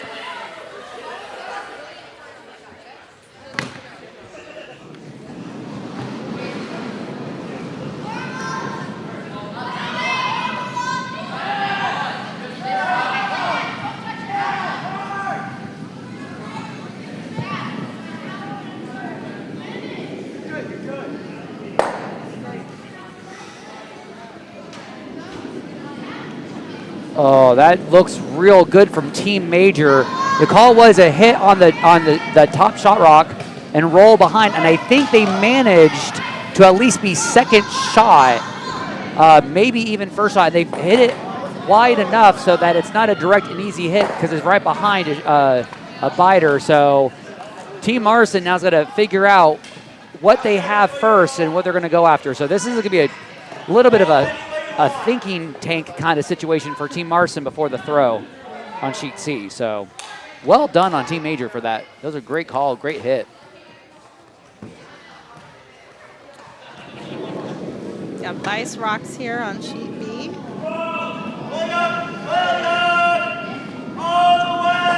Oh, that looks real good from Team Major. The call was a hit on the top shot rock and roll behind, and I think they managed to at least be second shot maybe even first shot. They've hit it wide enough so that it's not a direct and easy hit because it's right behind a biter. So Team Marcin now's got to figure out what they have first and what they're going to go after. So this is going to be a little bit of a thinking tank kind of situation for Team Marcin before the throw on sheet C. So well done on Team Major for that. That was a great call, great hit. Got Vice Rocks here on sheet B. All the way!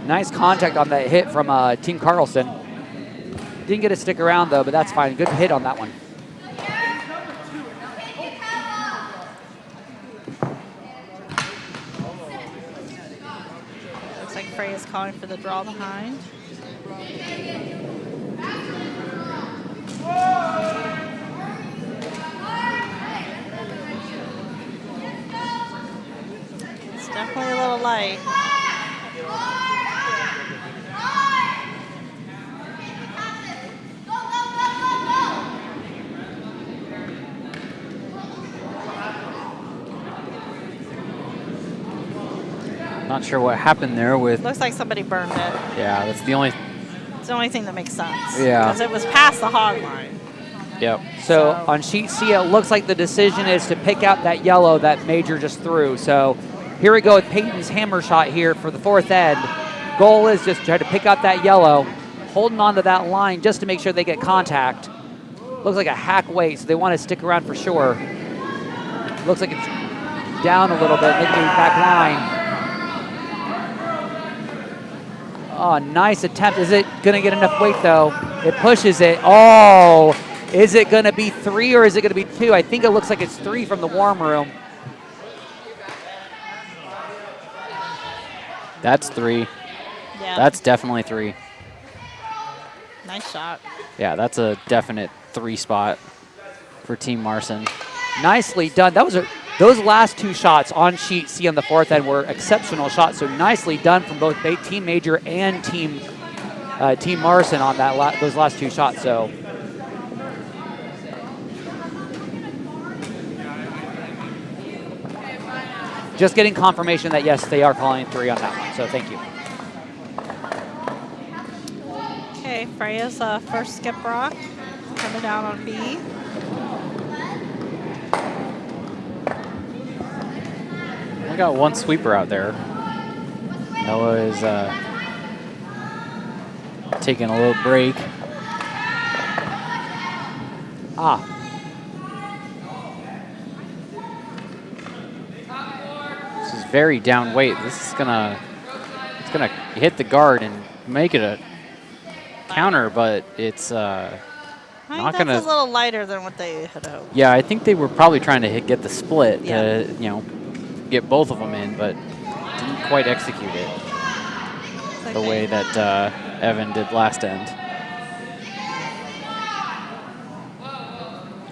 Nice contact on that hit from Team Carlson. Didn't get to stick around though, but that's fine. Good hit on that one. Looks like Freya's calling for the draw behind. It's definitely a little light. Not sure what happened there with. Looks like somebody burned it. Yeah, that's the only. It's the only thing that makes sense. Yeah. Because it was past the hog line. Yep. So on sheet C, it looks like the decision is to pick out that yellow that Major just threw. So here we go with Peyton's hammer shot here for the fourth end. Goal is just try to pick out that yellow, holding on to that line just to make sure they get contact. Looks like a hack weight, so they want to stick around for sure. Looks like it's down a little bit, making it back line. Oh, nice attempt. Is it going to get enough weight, though? It pushes it. Oh, is it going to be 3 or is it going to be 2? I think it looks like it's 3 from the warm room. That's 3. Yeah. That's definitely 3. Nice shot. Yeah, that's a definite 3 spot for Team Marcin. Nicely done. Those last 2 shots on sheet C on the fourth end were exceptional shots. So nicely done from both Team Major and Team Marcin on those last 2 shots. So just getting confirmation that yes, they are calling 3 on that one. So thank you. Okay, Freya's first skip rock coming down on B. We got one sweeper out there. Noah is taking a little break. This is very down weight. This is it's gonna hit the guard and make it a counter, but it's I think not that's gonna. a little lighter than what they had hoped. Yeah, I think they were probably trying to get the split Yeah. to get both of them in, but didn't quite execute it the way that Evan did last end.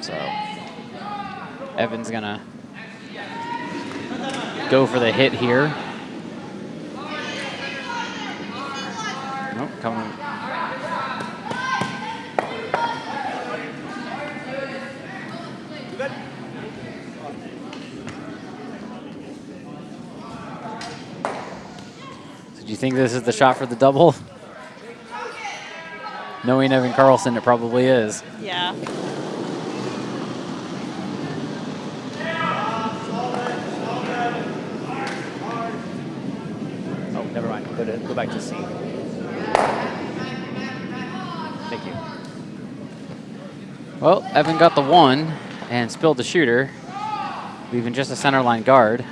So Evan's gonna go for the hit here. Nope, coming. Do you think this is the shot for the double? Knowing Evan Carlson, it probably is. Yeah. Oh, never mind. Go back to C. Thank you. Well, Evan got the 1 and spilled the shooter, leaving just a center line guard.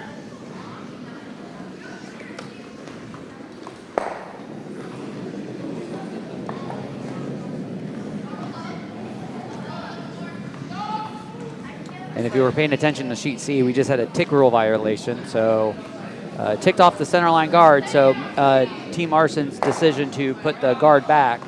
And if you were paying attention to sheet C, we just had a tick rule violation. So ticked off the center line guard. So Team Marcin's decision to put the guard back.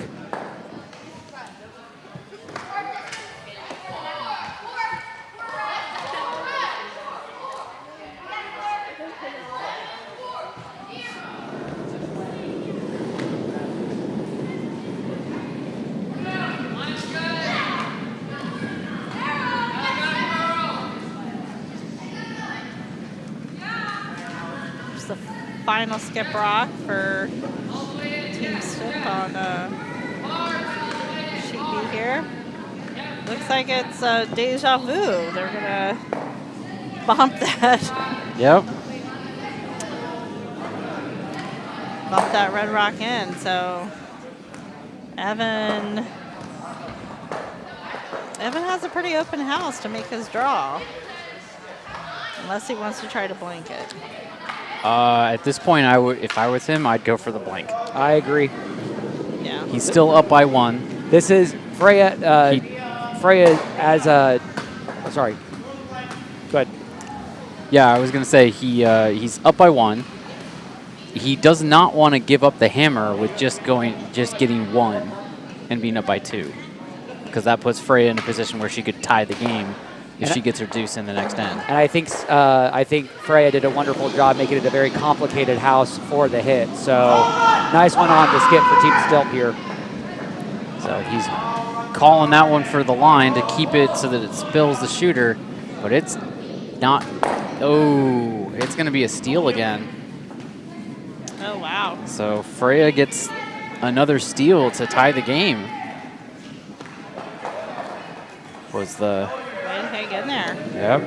final skip rock for Team Stilp on sheet B here. Looks like it's deja vu. They're going to bump that. Yep. Bump that red rock in. So Evan has a pretty open house to make his draw. Unless he wants to try to blank it. At this point, if I was him, I'd go for the blank. I agree. Yeah. He's still up by 1. This is Freya. Freya as a. Oh, sorry. Go ahead. Yeah, I was gonna say he's up by 1. He does not want to give up the hammer with just getting 1 and being up by 2, because that puts Freya in a position where she could tie the game if she gets her deuce in the next end. And I think Freya did a wonderful job making it a very complicated house for the hit. So nice one on the skip for Team Stilp here. So he's calling that one for the line to keep it so that it spills the shooter, but it's not. Oh, it's going to be a steal again. Oh, wow. So Freya gets another steal to tie the game. Was the... Way to hang in there. Yep.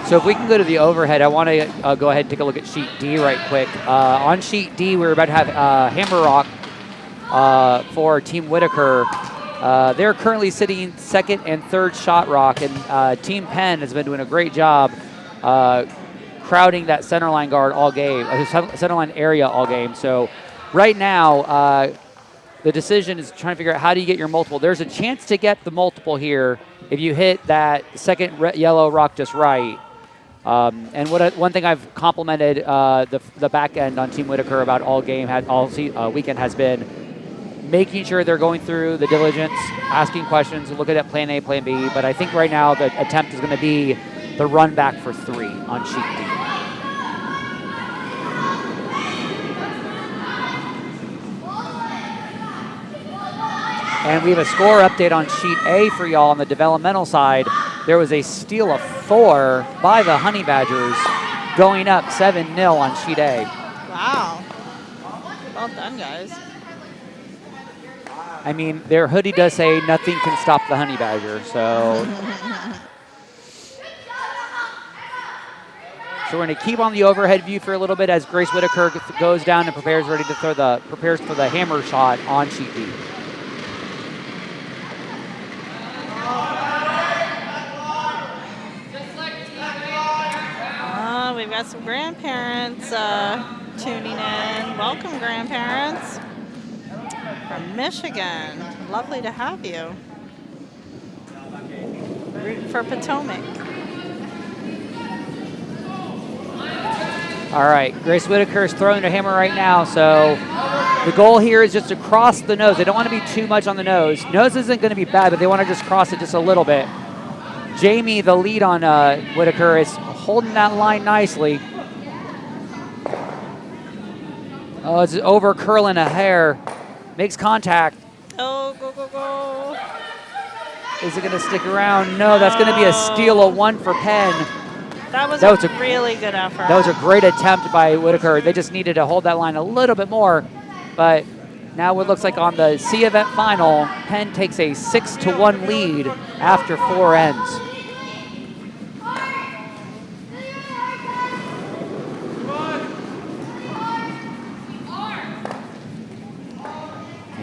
So if we can go to the overhead, I want to go ahead and take a look at sheet D right quick. On sheet D, we're about to have Hammer Rock for Team Whitaker. They're currently sitting second and third shot rock, and Team Penn has been doing a great job crowding that center line guard all game, center line area all game. So right now, the decision is trying to figure out how do you get your multiple. There's a chance to get the multiple here if you hit that second yellow rock just right. And one thing I've complimented the back end on Team Whitaker about all game, weekend has been making sure they're going through the diligence, asking questions, looking at plan A, plan B. But I think right now the attempt is going to be the run back for 3 on sheet D. And we have a score update on sheet A for y'all on the developmental side. There was a steal of 4 by the Honey Badgers, going up 7-0 on sheet A. Wow. Well done, guys. I mean, their hoodie does say nothing can stop the Honey Badger, so. So we're going to keep on the overhead view for a little bit as Grace Whitaker goes down and prepares for the hammer shot on sheet D. We've got some grandparents tuning in. Welcome, grandparents from Michigan. Lovely to have you. Rooting for Potomac. All right, Grace Whitaker is throwing a hammer right now, so the goal here is just to cross the nose. They don't want to be too much on the nose. Nose isn't going to be bad, but they want to just cross it just a little bit. Jamie, the lead on Whitaker, is holding that line nicely. Oh, it's over curling a hair. Makes contact. Oh, go, go, go. Is it going to stick around? No, that's going to be a steal of 1 for Penn. That was a really good effort. That was a great attempt by Whitaker. They just needed to hold that line a little bit more. But now it looks like on the C event final, Penn takes a 6-1 lead after 4 ends.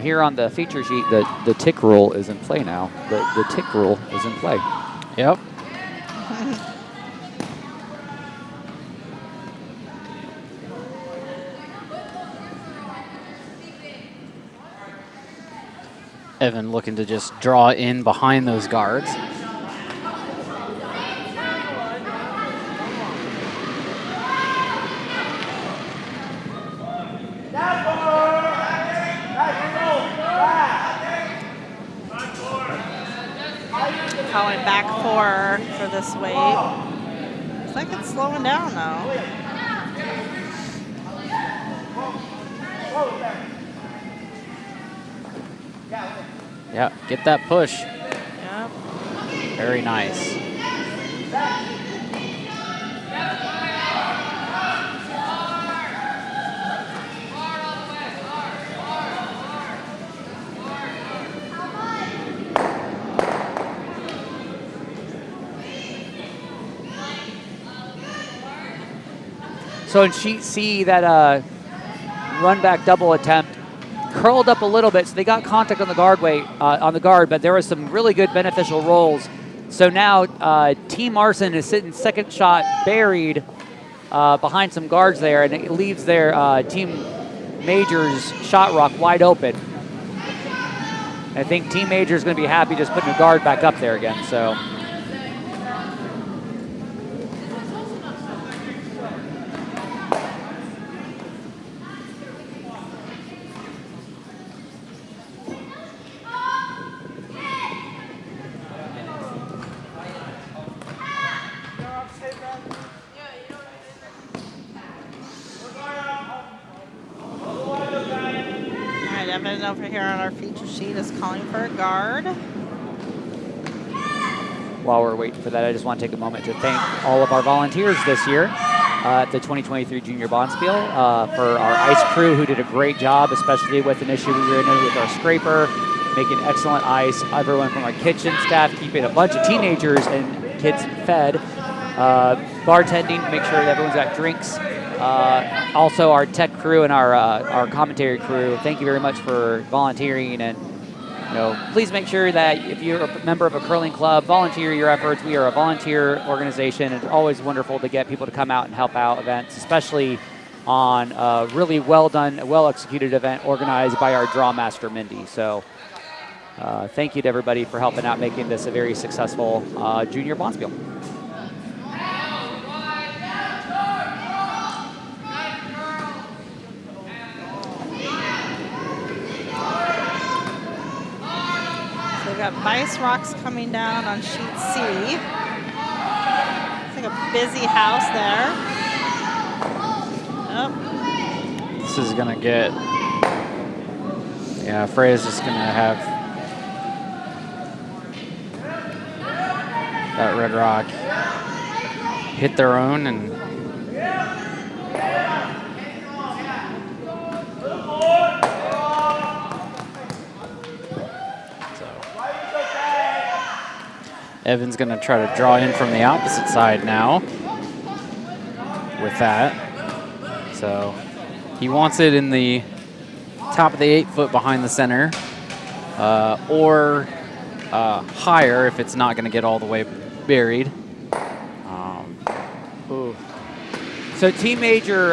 Here on the feature sheet, the tick rule is in play now. The tick rule is in play. Yep. Evan looking to just draw in behind those guards. Calling back 4 for this weight. Looks like it's slowing down though. Yeah, get that push. Yep. Very nice. So in sheet C, that run back double attempt curled up a little bit, so they got contact on the guard, but there was some really good beneficial rolls. So now Team Marcin is sitting second shot buried behind some guards there, and it leaves their Team Major's shot rock wide open. I think Team Major is going to be happy just putting a guard back up there again. So. Evan over here on our feature sheet is calling for a guard. While we're waiting for that, I just want to take a moment to thank all of our volunteers this year at the 2023 Junior Bonspiel for our ice crew who did a great job, especially with an issue we were in with our scraper, making excellent ice. Everyone from our kitchen staff, keeping a bunch of teenagers and kids fed, bartending to make sure that everyone's got drinks. Also, our tech crew and our commentary crew, thank you very much for volunteering. And please make sure that if you're a member of a curling club, volunteer your efforts. We are a volunteer organization, and it's always wonderful to get people to come out and help out events, especially on a really well done, well executed event organized by our draw master, Mindy. So thank you to everybody for helping out making this a very successful Junior Bonspiel. We've got Vice Rocks coming down on sheet C. It's like a busy house there. Oh. This is going to get, yeah, Freya's just going to have that red rock hit their own and Evan's going to try to draw in from the opposite side now with that. So he wants it in the top of the 8 foot behind the center or higher if it's not going to get all the way buried. So Team Major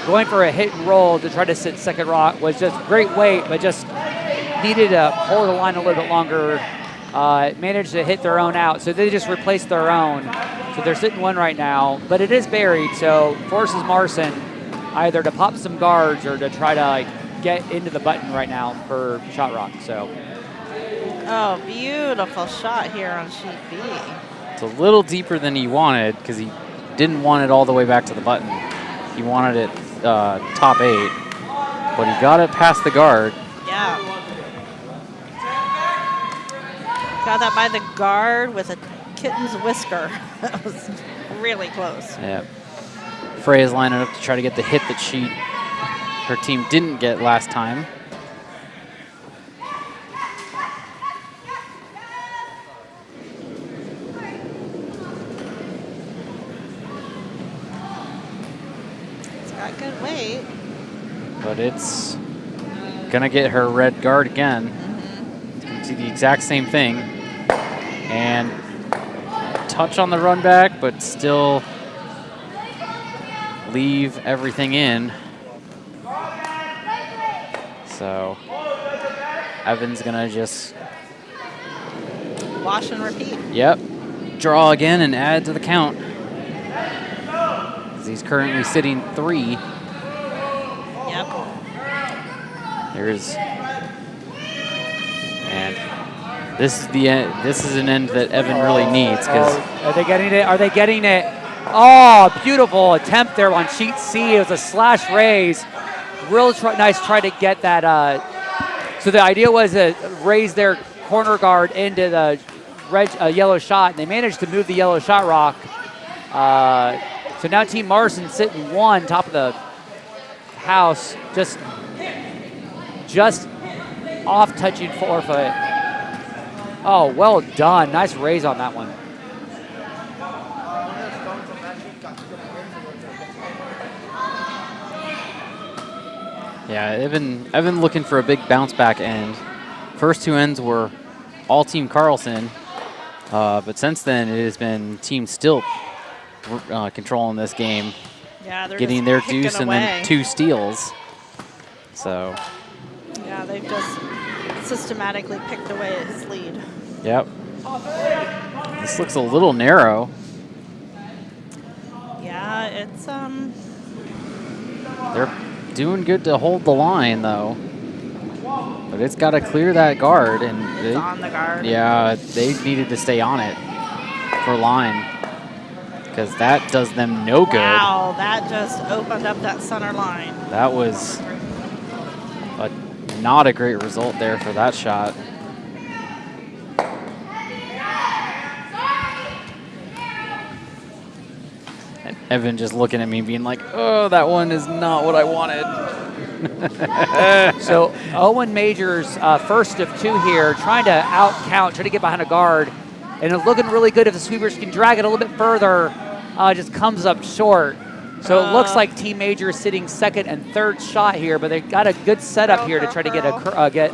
going for a hit and roll to try to sit second rock was just great weight, but just needed to hold the line a little bit longer. Managed to hit their own out, so they just replaced their own. So they're sitting one right now, but it is buried, so forces Marcin either to pop some guards or to try to get into the button right now for shot rock. So. Oh, beautiful shot here on sheet B. It's a little deeper than he wanted because he didn't want it all the way back to the button. He wanted it top 8, but he got it past the guard. Yeah. Got that by the guard with a kitten's whisker. That was really close. Yeah. Freya's lining up to try to get the hit that her team didn't get last time. It's got good weight. But it's gonna get her red guard again. It's gonna do the exact same thing. And touch on the run back, but still leave everything in. So Evan's gonna just wash and repeat. Yep. Draw again and add to the count. He's currently sitting 3. Yep. There's, and this is the end. This is an end that Evan really needs because. Are they getting it? Are they getting it? Oh, beautiful attempt there on sheet C. It was a slash raise. Real nice try to get that. So the idea was to raise their corner guard into the red, yellow shot, and they managed to move the yellow shot rock. So now Team Marcin sitting 1, top of the house, just off touching 4 foot. Oh, well done. Nice raise on that one. Yeah, Evan looking for a big bounce back end. First 2 ends were all Team Carlson, but since then it has been Team Stilp controlling this game. Yeah, they're getting just their picking deuce and away. then 2 steals. So. Yeah, they've just systematically picked away at his lead. Yep. This looks a little narrow. Yeah, it's They're doing good to hold the line though, but it's got to clear that guard, and it's on the guard. Yeah, they needed to stay on it for line because that does them no good. Wow, that just opened up that center line. That was not a great result there for that shot. And Evan just looking at me being like, oh, that one is not what I wanted. So Owen Majors, first of 2 here, trying to out-count, trying to get behind a guard. And it's looking really good if the sweepers can drag it a little bit further. Just comes up short. So it looks like Team Major is sitting 2nd and 3rd shot here, but they've got a good setup here to try to get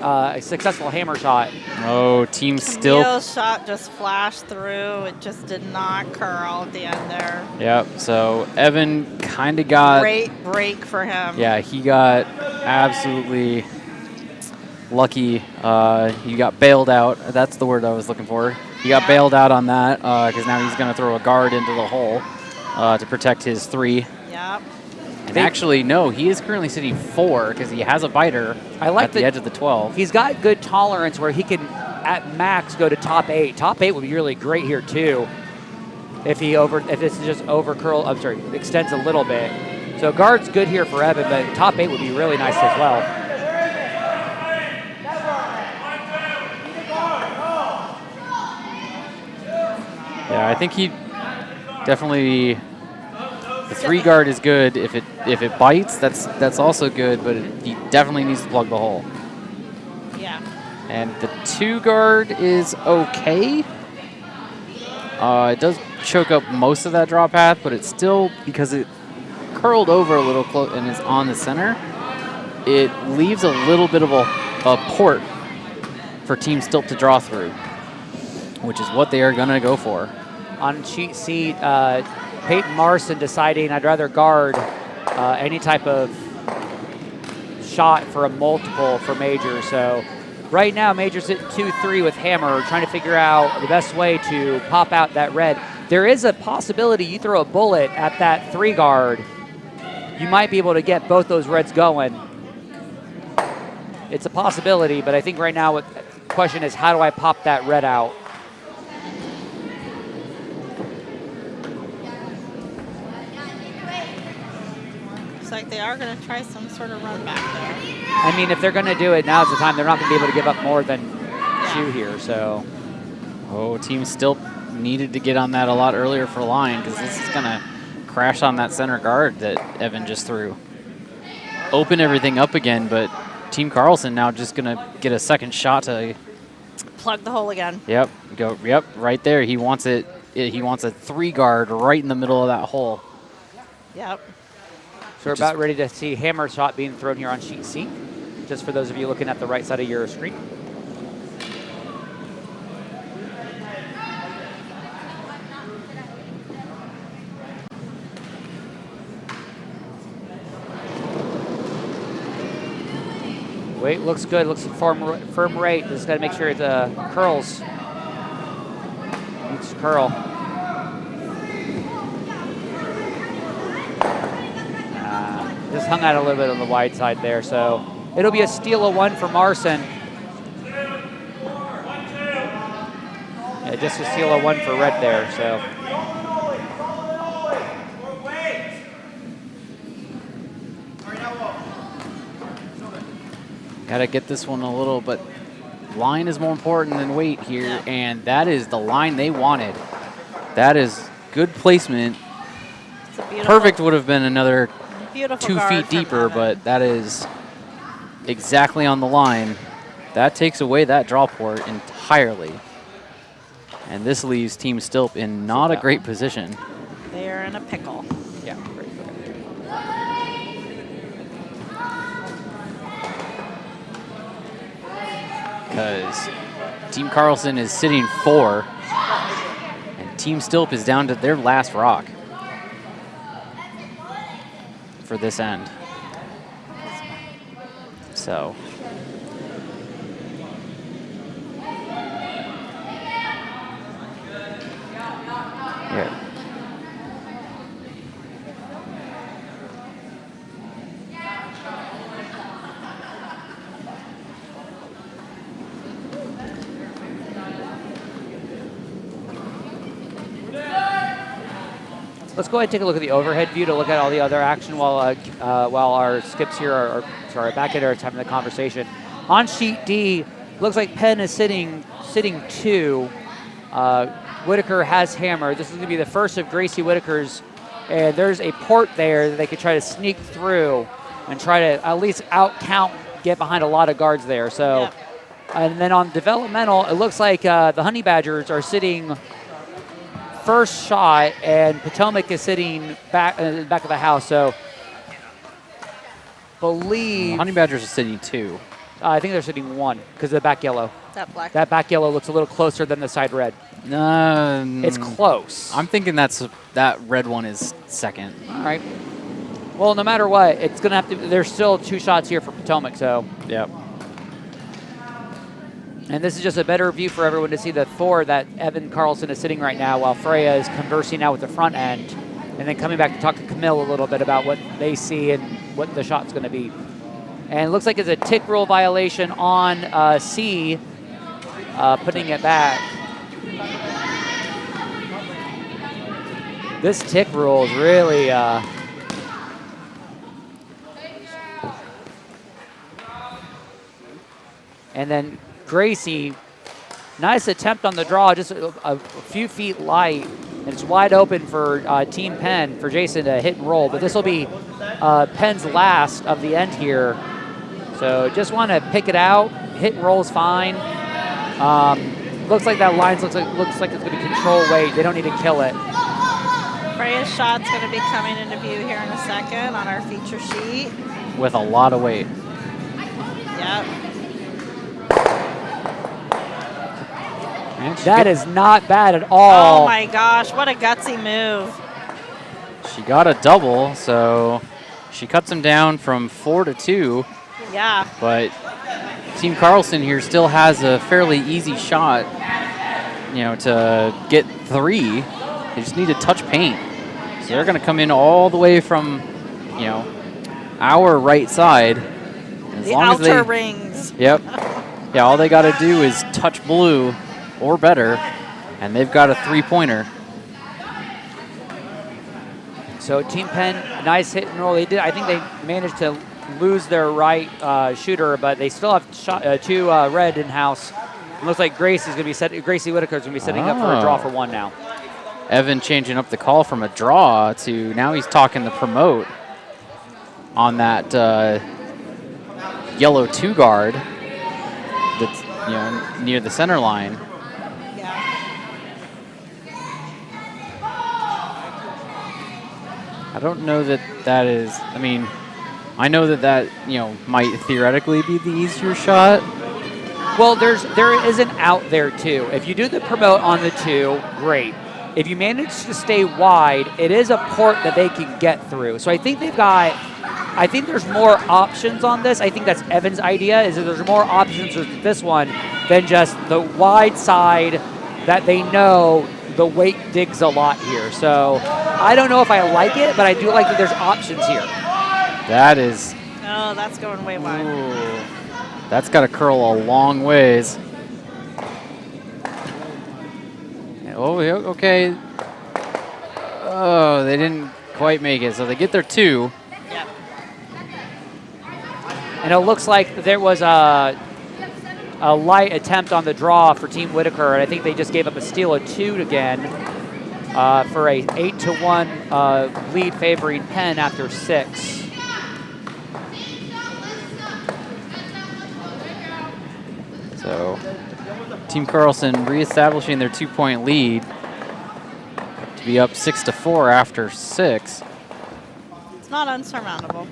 a successful hammer shot. Oh, Team Stilp. Camille's shot just flashed through. It just did not curl at the end there. Yep, so Evan kind of got... Great break for him. Yeah, he got absolutely lucky. He got bailed out. That's the word I was looking for. He got bailed out on that because now he's going to throw a guard into the hole to protect his 3. Yep. And actually, no, he is currently sitting 4 because he has a biter at the edge of the 12. He's got good tolerance where he can, at max, go to top 8. Top 8 would be really great here, too, if this is just extends a little bit. So guard's good here for Evan, but top 8 would be really nice as well. Yeah, I think he definitely... The 3 guard is good. If it bites, that's also good, but he definitely needs to plug the hole. Yeah. And the 2 guard is okay. It does choke up most of that draw path, but it's still, because it curled over a little close and is on the center, it leaves a little bit of a port for Team Stilp to draw through, which is what they are going to go for. On cheat sheet, Peyton Marcin deciding I'd rather guard any type of shot for a multiple for Major. So right now, Major's at 2-3 with hammer, trying to figure out the best way to pop out that red. There is a possibility you throw a bullet at that 3 guard, you might be able to get both those reds going. It's a possibility, but I think right now the question is, how do I pop that red out? Like they are going to try some sort of run back there. I mean, if they're going to do it, now's the time. They're not going to be able to give up more than 2 here, so. Oh, Team Stilp needed to get on that a lot earlier for line because this is going to crash on that center guard that Evan just threw. Open everything up again, but Team Carlson now just going to get a second shot to plug the hole again. Yep, right there. He wants it. He wants a 3 guard right in the middle of that hole. Yep. So we're about ready to see hammer shot being thrown here on sheet C, just for those of you looking at the right side of your screen. Weight looks good, looks firm rate. Just got to make sure it curls. Needs to curl. Just hung out a little bit on the wide side there, so it'll be a steal of 1 for Marcin. Yeah, just a steal of 1 for red there, so. Got to get this one a little, but line is more important than weight here, and that is the line they wanted. That is good placement. Perfect would have been another 2 feet deeper, but that is exactly on the line. That takes away that draw port entirely. And this leaves Team Stilp in not a great position. They are in a pickle. Yeah. because Team Carlson is sitting 4, and Team Stilp is down to their last rock for this end. So. Here. Let's go ahead and take a look at the overhead view to look at all the other action while our skips here back at our time in the conversation. On sheet D, looks like Penn is sitting 2. Whitaker has hammer. This is going to be the first of Gracie Whitaker's, and there's a port there that they could try to sneak through and try to at least out-count, get behind a lot of guards there. So, yeah. And then on developmental, it looks like the Honey Badgers are sitting first shot, and Potomac is sitting back in the back of the house. So, believe Honey Badgers are sitting 2. I think they're sitting 1 because of the back yellow. That back yellow looks a little closer than the side red. It's close. I'm thinking that red one is second. All right. Well, no matter what, it's gonna have to. There's still 2 shots here for Potomac. So. Yep. And this is just a better view for everyone to see the 4 that Evan Carlson is sitting right now, while Freya is conversing now with the front end, and then coming back to talk to Camille a little bit about what they see and what the shot's going to be. And it looks like it's a tick rule violation on C, putting it back. This tick rule is really... And then Gracie, nice attempt on the draw, just a few feet light. And it's wide open for Team Penn, for Jason to hit and roll. But this will be Penn's last of the end here. So just want to pick it out. Hit and roll is fine. Looks like that line looks like it's going to be control weight. They don't need to kill it. Freya's shot's going to be coming into view here in a second on our feature sheet. With a lot of weight. Yep. That is not bad at all. Oh my gosh, what a gutsy move. She got a double, so she cuts him down from 4 to 2. Yeah. But Team Carlson here still has a fairly easy shot, to get 3. They just need to touch paint. So they're going to come in all the way from, our right side. As the long outer as they, rings. Yep. Yeah, all they got to do is touch blue or better, and they've got a 3-pointer. So Team Penn, nice hit and roll. I think they managed to lose their right shooter, but they still have 2 red in house. It looks like Gracie Whitaker is going to be setting up for a draw for 1 now. Evan changing up the call from a draw to now he's talking the promote on that yellow 2 guard that's near the center line. I don't know that is, I know that might theoretically be the easier shot. Well, there is an out there too. If you do the promote on the 2, great. If you manage to stay wide, it is a port that they can get through. So I think there's more options on this. I think that's Evan's idea, is that there's more options with this one than just the wide side that they know the weight digs a lot here. So I don't know if I like it, but I do like that there's options here. That is... Oh, that's going way wide. Ooh, that's got to curl a long ways. Oh, okay. Oh, they didn't quite make it, so they get their 2. Yep. And it looks like there was a light attempt on the draw for Team Whitaker, and I think they just gave up a steal of 2 again for a 8-1 lead favoring Penn after 6. So Team Carlson reestablishing their 2-point lead to be up 6-4 after 6. It's not unsurmountable.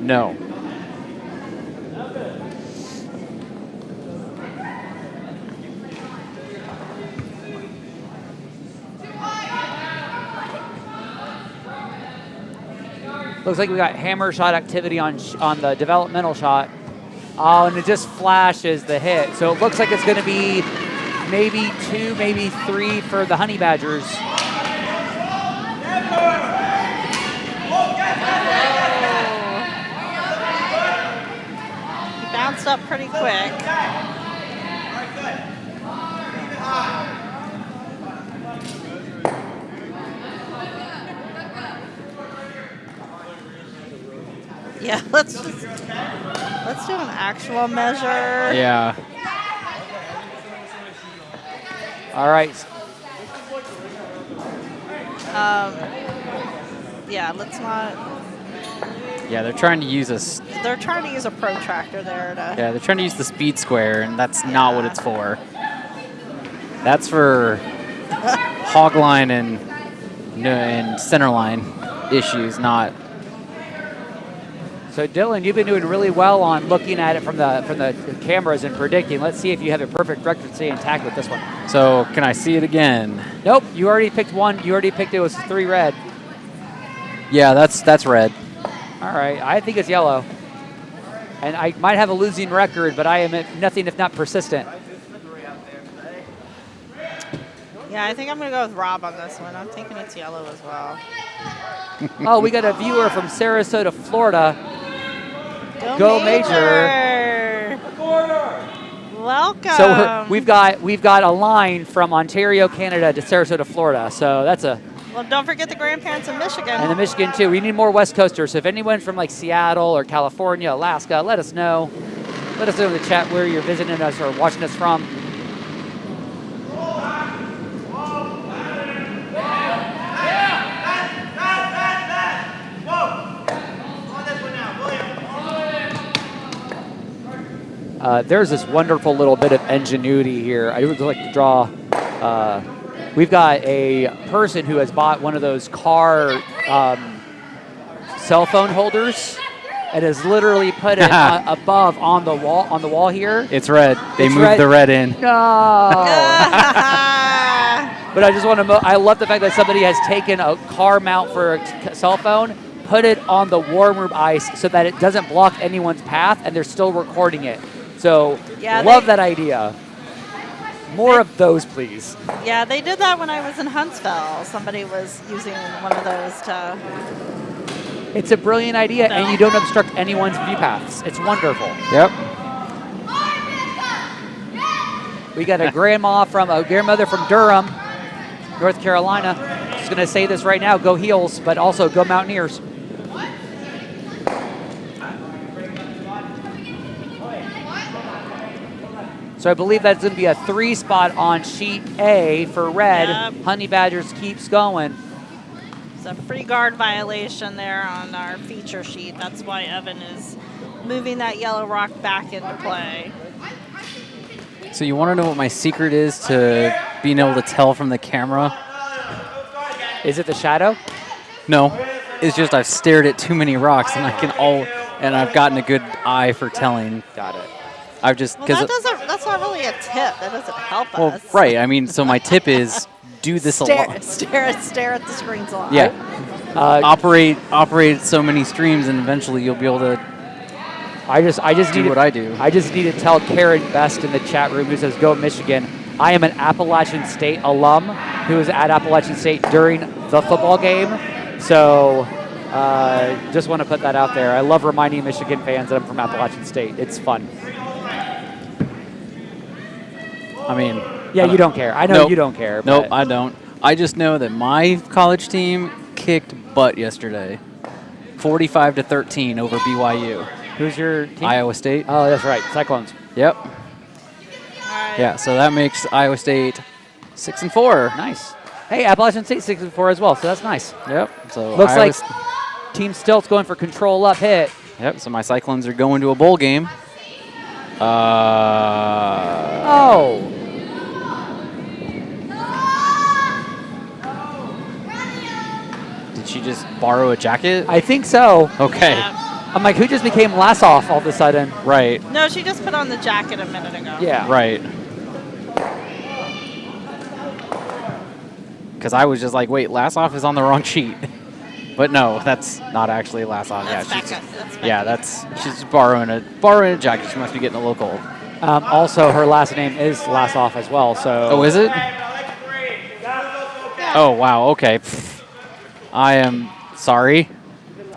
No. Looks like we got hammer shot activity on the developmental shot. Oh, and it just flashes the hit. So it looks like it's going to be maybe 2, maybe 3 for the Honey Badgers. He bounced up pretty quick. Yeah, let's do an actual measure. Yeah. All right. Yeah, let's not. Yeah, they're trying to use They're trying to use a protractor there to. Yeah, they're trying to use the speed square, and that's not what it's for. That's for hog line and center line issues, not. So Dylan, you've been doing really well on looking at it from the cameras and predicting. Let's see if you have a perfect record to stay intact with this one. So can I see it again? Nope, you already picked one. You already picked it was 3 red. Yeah, that's red. All right, I think it's yellow. And I might have a losing record, but I am nothing if not persistent. Yeah, I think I'm going to go with Rob on this one. I'm thinking it's yellow as well. Oh, we got a viewer from Sarasota, Florida. Go Major. Welcome. So we've got a line from Ontario, Canada to Sarasota, Florida. So that's a. Well, don't forget the grandparents in Michigan. And the Michigan too. We need more West Coasters. So if anyone from like Seattle or California, Alaska, let us know. Let us know in the chat where you're visiting us or watching us from. There's this wonderful little bit of ingenuity here. I would like to draw. We've got a person who has bought one of those car cell phone holders and has literally put it above on the wall here. It's red. They moved red. the red in. No. But I just want to. I love the fact that somebody has taken a car mount for a cell phone, put it on the warm room ice so that it doesn't block anyone's path, and they're still recording it. So yeah, love that idea. More of those, please. Yeah, they did that when I was in Huntsville. Somebody was using one of those to. It's a brilliant idea, and you don't obstruct anyone's view paths. It's wonderful. Yep. We got a grandmother from Durham, North Carolina. Just going to say this right now, go Heels, but also go Mountaineers. So I believe that's going to be a 3 spot on sheet A for red. Yep. Honey Badgers keeps going. It's a free guard violation there on our feature sheet. That's why Evan is moving that yellow rock back into play. So you want to know what my secret is to being able to tell from the camera? Is it the shadow? No, it's just I've stared at too many rocks, and I've gotten a good eye for telling. Got it. I've just Well, that's not really a tip. That doesn't help us. Right. I mean, so my tip is do this a lot. Stare at the screens a lot. Yeah. Operate so many streams, and eventually you'll be able to. I just do what I do. I just need to tell Karen Best in the chat room who says go Michigan. I am an Appalachian State alum who was at Appalachian State during the football game. So just want to put that out there. I love reminding Michigan fans that I'm from Appalachian State. It's fun. I mean, yeah, you don't care. I know you don't care. Nope, I don't. I just know that my college team kicked butt yesterday, 45-13 over BYU. Who's your team? Iowa State. Oh, that's right, Cyclones. Yep. All right. Yeah, so that makes Iowa State 6-4. Nice. Hey, Appalachian State 6-4 as well, so that's nice. Yep. So looks like Team Stilt's going for control up hit. Yep. So my Cyclones are going to a bowl game. Oh. Did she just borrow a jacket? I think so. Okay. Yeah. I'm like, who just became Lassoff all of a sudden? Right. No, she just put on the jacket a minute ago. Yeah. Right. Because I was just like, wait, Lassoff is on the wrong sheet. But no, that's not actually Lassoff. That's Yeah, Becca. That's Becca. yeah, she's just borrowing a jacket. She must be getting a little cold. Also, her last name is Lassoff as well. So. Oh, is it? Oh, wow. Okay. I am sorry.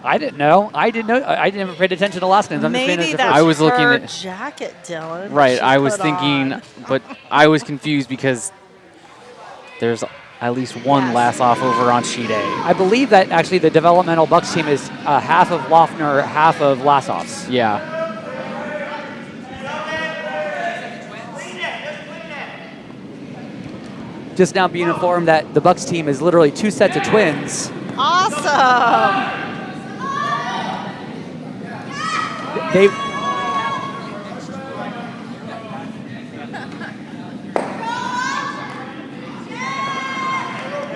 I didn't know. I never paid attention to last names. I'm just Maybe paying that's I was looking her at- jacket, Dylan. Right. she I was put thinking, on. but I was confused because there's at least one Yes. Lassoff over on sheet A. I believe that actually the developmental Bucks team is half of Loeffner, half of Lassoff's. Yeah. Just now being informed that the Bucks team is literally 2 sets of twins. Awesome. They All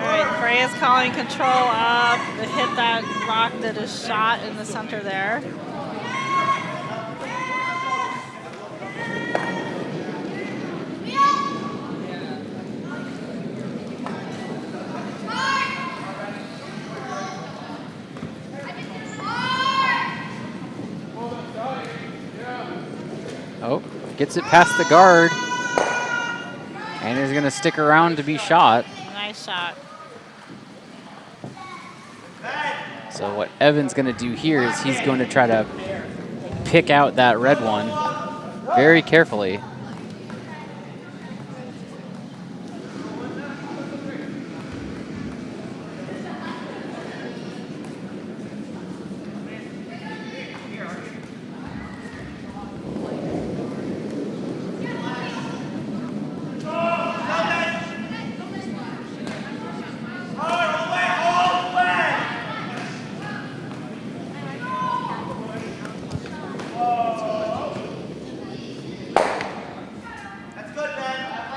right, Freya's calling control up. Hit that rock that is shot in the center there. Oh, gets it past the guard. And is going to stick around to be shot. Nice shot. So what Evan's going to do here is he's going to try to pick out that red one very carefully.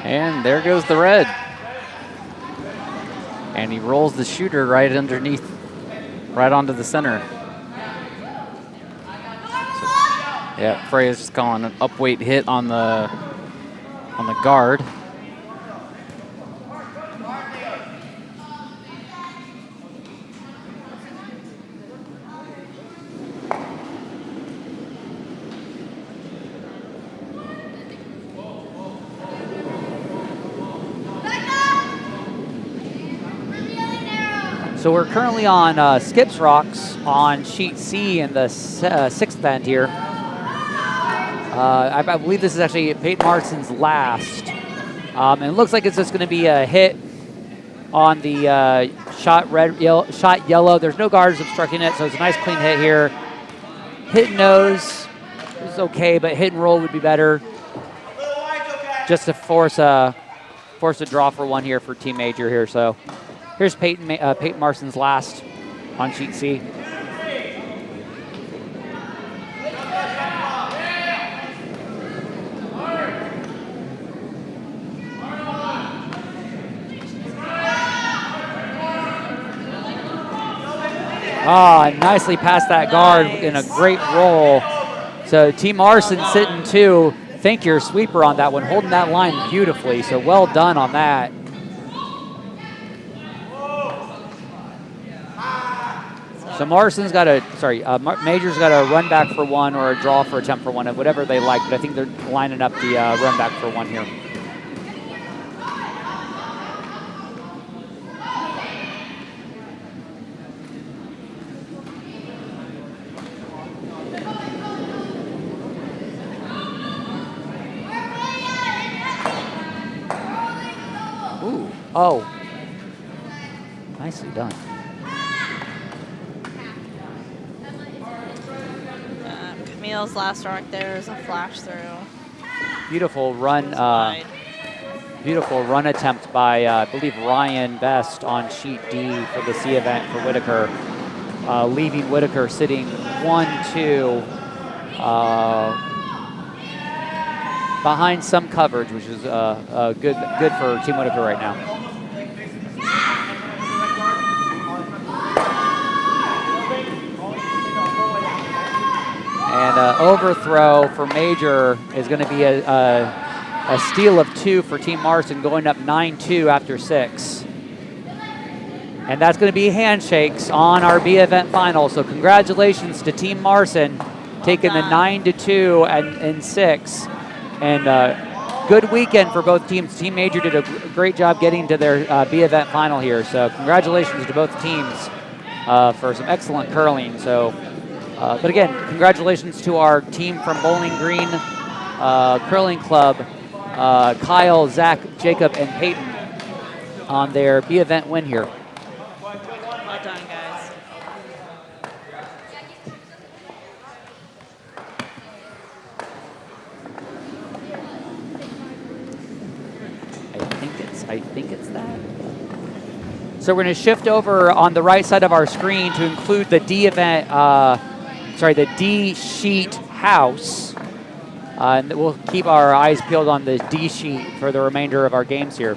And there goes the red. And he rolls the shooter right underneath, right onto the center. So, yeah, Freya's just calling an upweight hit on the guard. So we're currently on Skips Rocks on sheet C in the sixth end here. I believe this is actually Peyton Marcin's last. And it looks like it's just going to be a hit on the shot yellow. There's no guards obstructing it, so it's a nice clean hit here. Hit and nose is okay, but hit and roll would be better. Just to force a draw for one here for Team Major here. So here's Peyton Marcin's last on sheet C. Nicely past that guard in a great roll. So Team Marcin sitting two. Thank your sweeper on that one, holding that line beautifully. So well done on that. So Marcin's got Major's got a run back for one or a draw for attempt for one, whatever they like. But I think they're lining up the run back for one here. Ooh, oh, nicely done. Camille's last rock there is a flash through. Beautiful run. Beautiful run attempt by, I believe, Ryan Best on sheet D for the C event for Whitaker, leaving Whitaker sitting 1-2 behind some coverage, which is good for Team Whitaker right now. And overthrow for Major is going to be a steal of 2 for Team Marcin, going up 9-2 after 6. And that's going to be handshakes on our B event final. So congratulations to Team Marcin, taking the 9-2 and 6. And good weekend for both teams. Team Major did a great job getting to their B event final here. So congratulations to both teams for some excellent curling. So, but again, congratulations to our team from Bowling Green Curling Club, Kyle, Zach, Jacob, and Peyton on their B event win here. Well done, guys. I think it's that. So we're going to shift over on the right side of our screen to include the D event, the D sheet house. And we'll keep our eyes peeled on the D sheet for the remainder of our games here.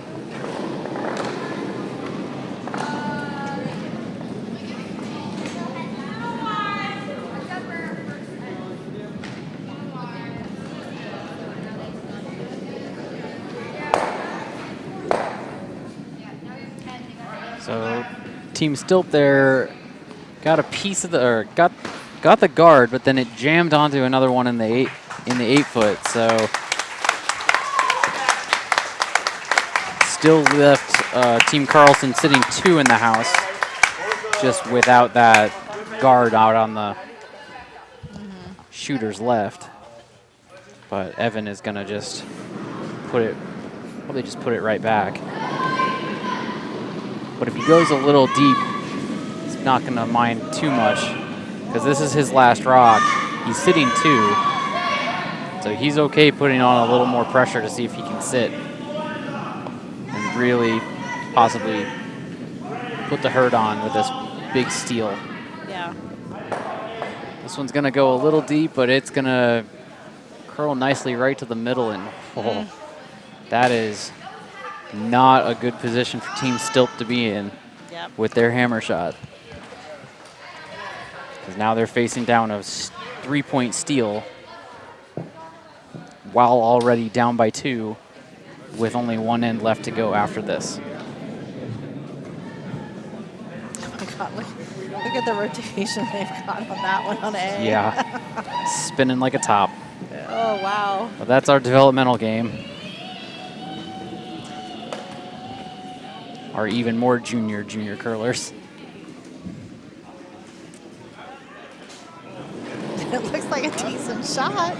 So Team Stilp there got a piece of the, or got the guard, but then it jammed onto another one in the 8-foot. So still left Team Carlson sitting 2 in the house, just without that guard out on the shooter's left. But Evan is gonna just probably just put it right back. But if he goes a little deep, he's not going to mind too much because this is his last rock. He's sitting 2, so he's okay putting on a little more pressure to see if he can sit and really possibly put the hurt on with this big steal. Yeah. This one's going to go a little deep, but it's going to curl nicely right to the middle, and that is not a good position for Team Stilp to be in with their hammer shot. Because now they're facing down a 3-point steal while already down by 2 with only 1 end left to go after this. Oh my God, look at the rotation they've got on that one on A. Yeah, spinning like a top. Oh, wow. But that's our developmental game. Our even more junior curlers. It looks like a decent shot.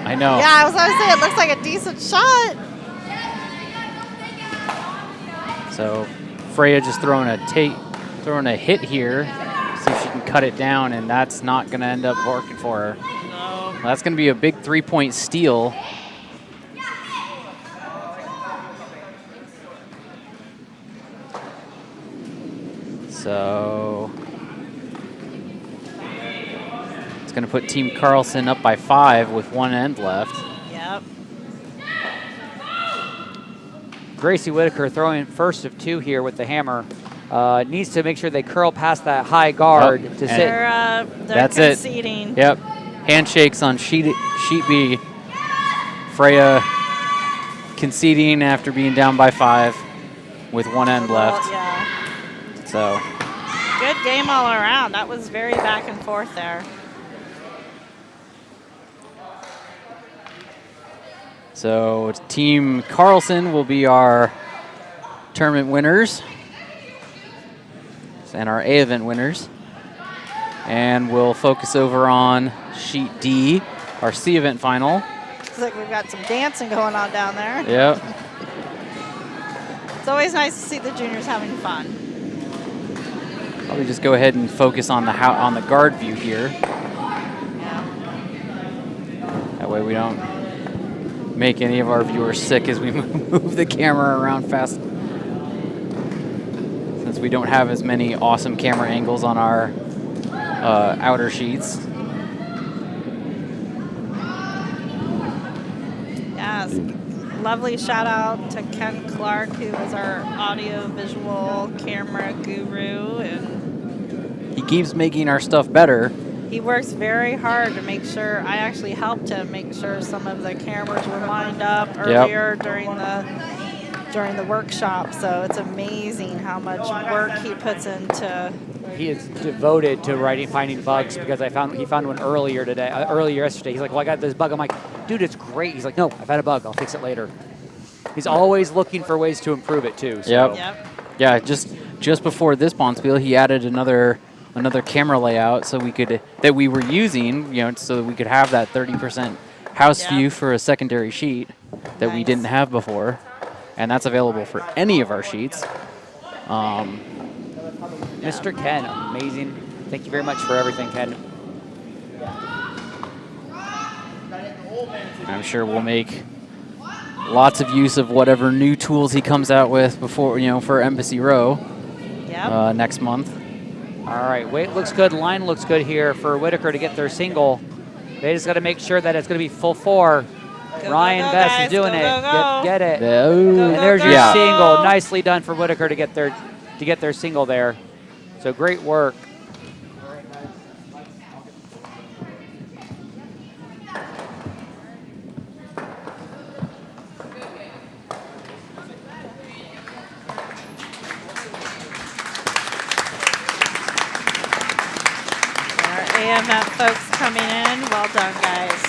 I know. Yeah, I was going to say, it looks like a decent shot. So Freya just throwing a hit here, see if she can cut it down, and that's not going to end up working for her. No. That's going to be a big 3-point steal. So it's going to put Team Carlson up by 5 with 1 end left. Yep. Gracie Whitaker throwing first of 2 here with the hammer. Needs to make sure they curl past that high guard to sit. They're That's conceding. It. Yep. Handshakes on sheet B. Freya conceding after being down by 5 with 1 end left. Yeah. So good game all around. That was very back and forth there. So Team Carlson will be our tournament winners and our A event winners. And we'll focus over on sheet D, our C event final. Looks like we've got some dancing going on down there. Yep. It's always nice to see the juniors having fun. Probably just go ahead and focus on the guard view here. Yeah. That way we don't make any of our viewers sick as we move the camera around fast. Since we don't have as many awesome camera angles on our outer sheets. Yes. Lovely shout out to Ken Clark, who is our audio visual camera guru, and he keeps making our stuff better. he works very hard to make sure. I actually helped him make sure some of the cameras were lined up earlier during the during the workshop. So it's amazing how much work he puts into. He is devoted to finding bugs because he found one earlier yesterday. He's like, well, I got this bug. I'm like, dude, it's great. He's like, no, I found a bug. I'll fix it later. He's always looking for ways to improve it too. So. Yep. Yeah, just before this Bonspiel, he added another camera layout so that we were using, so that we could have that 30% house view for a secondary sheet that we didn't have before, and that's available for any of our sheets. Mr. Ken, amazing. Thank you very much for everything, Ken. I'm sure we'll make lots of use of whatever new tools he comes out with before, for Embassy Row next month. All right, weight looks good. Line looks good here for Whitaker to get their single. They just got to make sure that it's going to be full 4. Ryan Best guys, is doing it. Get it. And there's your single. Nicely done for Whitaker to get their single there. So great work. Our AMF folks coming in. Well done, guys.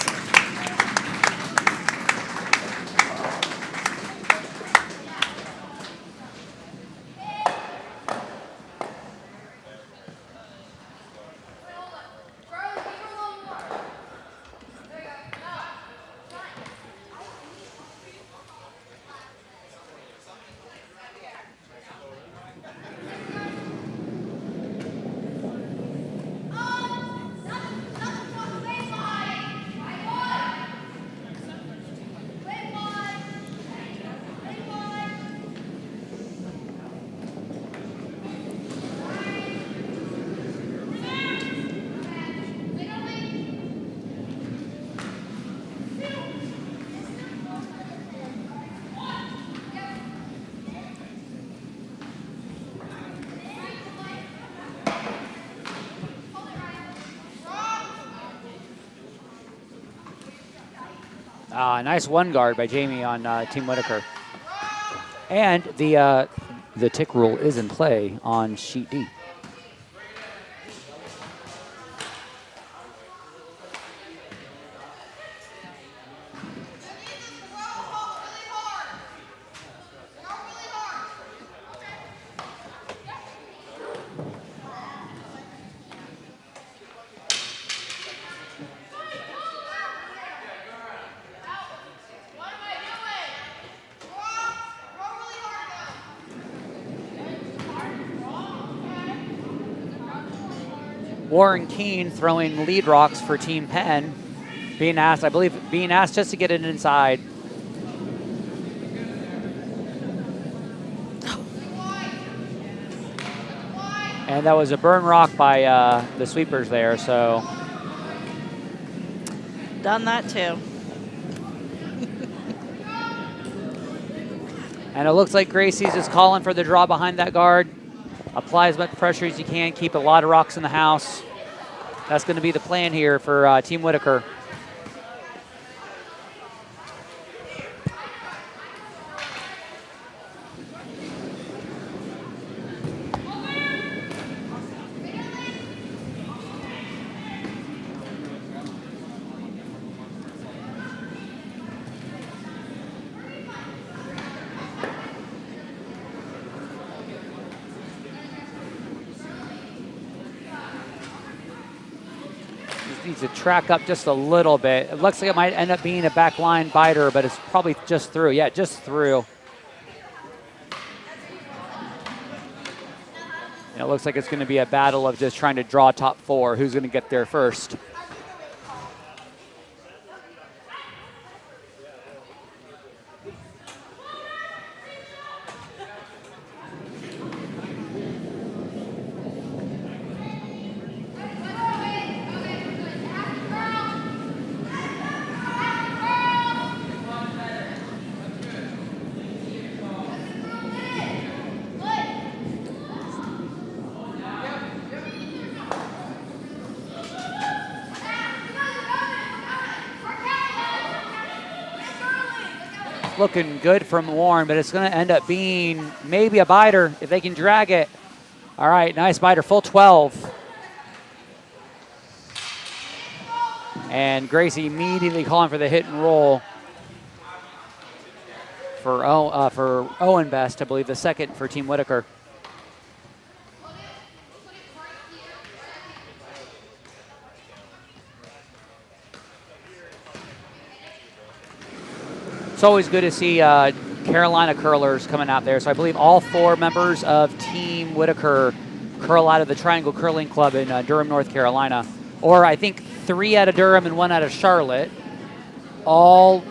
Nice one guard by Jamie on Team Whitaker. And the tick rule is in play on sheet D. Warren Kean throwing lead rocks for Team Penn. Being asked just to get it inside. And that was a burn rock by the sweepers there, so. Done that too. And it looks like Gracie's just calling for the draw behind that guard. Apply as much pressure as you can. Keep a lot of rocks in the house. That's going to be the plan here for Team Whitaker. Needs to track up just a little bit. It looks like it might end up being a back line biter, but it's probably just through. Yeah, just through. And it looks like it's going to be a battle of just trying to draw top 4. Who's going to get there first? looking good from Warren, but it's going to end up being maybe a biter if they can drag it. All right, nice biter, full 12. And Gracie immediately calling for the hit and roll for Owen Best, I believe, the second for Team Whitaker. It's always good to see Carolina curlers coming out there. So I believe all 4 members of Team Whitaker curl out of the Triangle Curling Club in Durham, North Carolina. Or I think 3 out of Durham and 1 out of Charlotte. All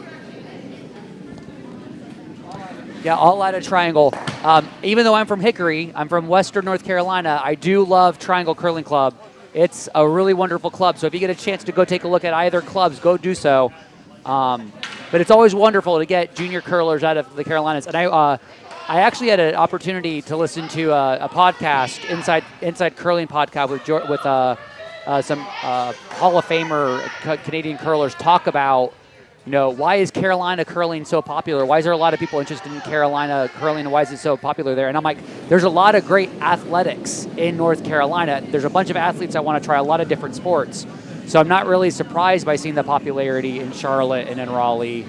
out of Triangle. Even though I'm from Hickory, I'm from Western North Carolina, I do love Triangle Curling Club. It's a really wonderful club. So if you get a chance to go take a look at either clubs, go do so. But it's always wonderful to get junior curlers out of the Carolinas. And I actually had an opportunity to listen to a podcast, Inside Curling podcast with some Hall of Famer Canadian curlers talk about, why is Carolina curling so popular? Why is there a lot of people interested in Carolina curling, and why is it so popular there? And I'm like, there's a lot of great athletics in North Carolina. There's a bunch of athletes that want to try a lot of different sports. So I'm not really surprised by seeing the popularity in Charlotte and in Raleigh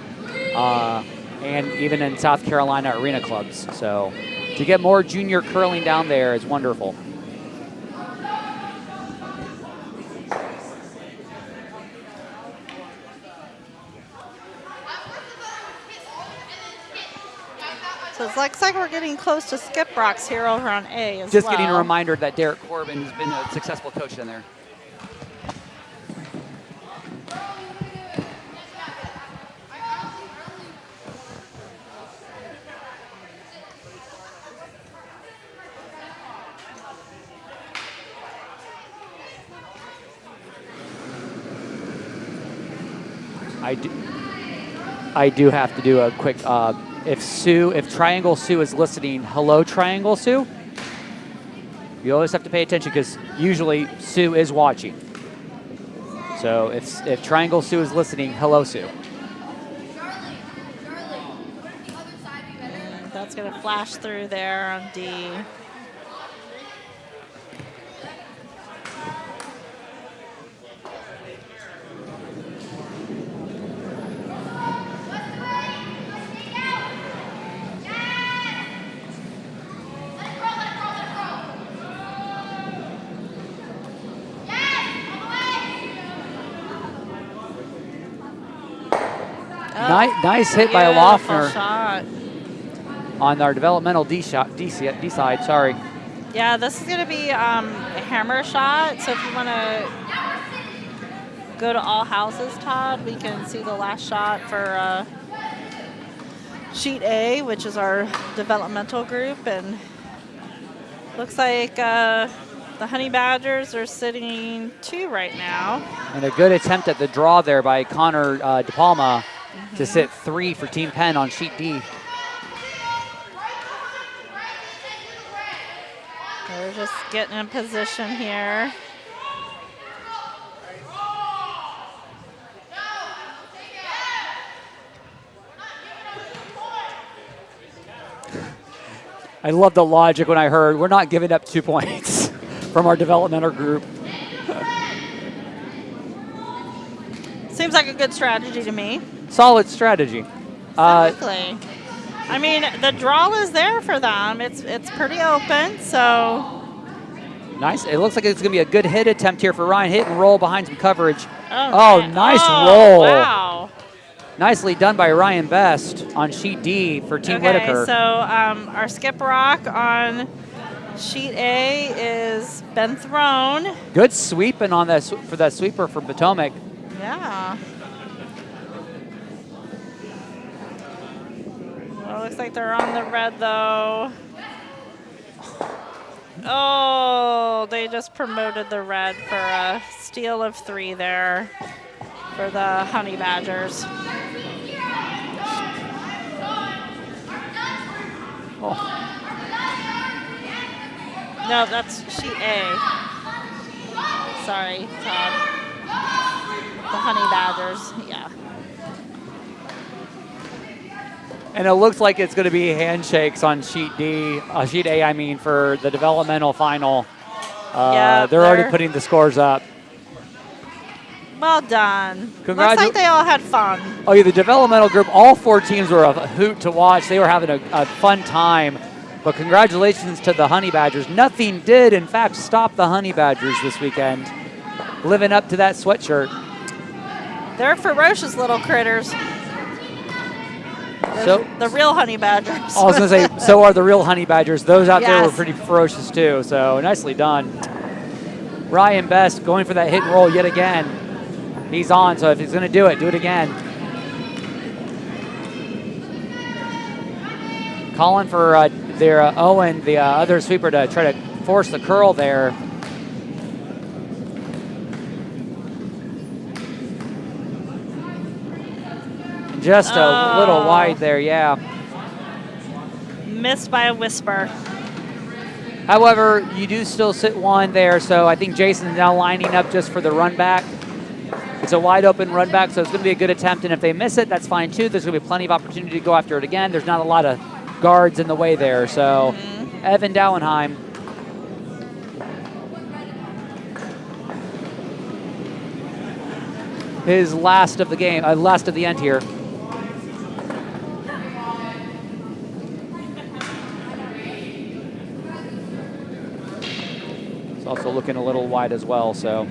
and even in South Carolina arena clubs. So to get more junior curling down there is wonderful. So it looks like we're getting close to skip rocks here over on A as Just well. getting a reminder that Derek Corbin has been a successful coach in there. I do have to do a quick, if Triangle Sue is listening, hello Triangle Sue. You always have to pay attention because usually Sue is watching. So if Triangle Sue is listening, hello Sue. And that's going to flash through there on D. Nice hit by Loeffner Shot. on our developmental D side. Sorry. Yeah, this is going to be a hammer shot. So if you want to go to all houses, Todd, we can see the last shot for sheet A, which is our developmental group. And looks like the Honey Badgers are sitting 2 right now. And a good attempt at the draw there by Connor DePalma to sit 3 for Team Penn on sheet D. We're just getting in position here. I love the logic when I heard we're not giving up 2 points from our developmental group. Seems like a good strategy to me. Solid strategy. Exactly. I mean, the draw is there for them. It's pretty open, so. Nice. It looks like it's going to be a good hit attempt here for Ryan. Hit and roll behind some coverage. Oh, nice roll. Wow. Nicely done by Ryan Best on sheet D for Team Whitaker. So our skip rock on sheet A is been thrown. Good sweeping on that for that sweeper from Potomac. Yeah. Well, it looks like they're on the red, though. Oh, they just promoted the red for a steal of 3 there for the Honey Badgers. Oh. No, that's sheet A. Sorry, Todd. The Honey Badgers, yeah. And it looks like it's going to be handshakes on sheet sheet A, I mean, for the developmental final. Yeah, they're already putting the scores up. Well done. Looks like they all had fun. Oh, yeah, the developmental group, all 4 teams were a hoot to watch. They were having a fun time. But congratulations to the Honey Badgers. Nothing did, in fact, stop the Honey Badgers this weekend, living up to that sweatshirt. They're ferocious little critters. So the real Honey Badgers. I was going to say, so are the real Honey Badgers. Those out there Yes. were pretty ferocious too, so nicely done. Ryan Best going for that hit and roll yet again. He's on, so if he's going to do it again. Calling for their Owen, the other sweeper, to try to force the curl there. Just a little wide there, yeah. Missed by a whisper. However, you do still sit 1 there, so I think Jason's now lining up just for the run back. It's a wide open run back, so it's going to be a good attempt, and if they miss it, that's fine too. There's going to be plenty of opportunity to go after it again. There's not a lot of guards in the way there, so Evan Dauernheim. His last of the game, last of the end here. It's also looking a little wide as well, so.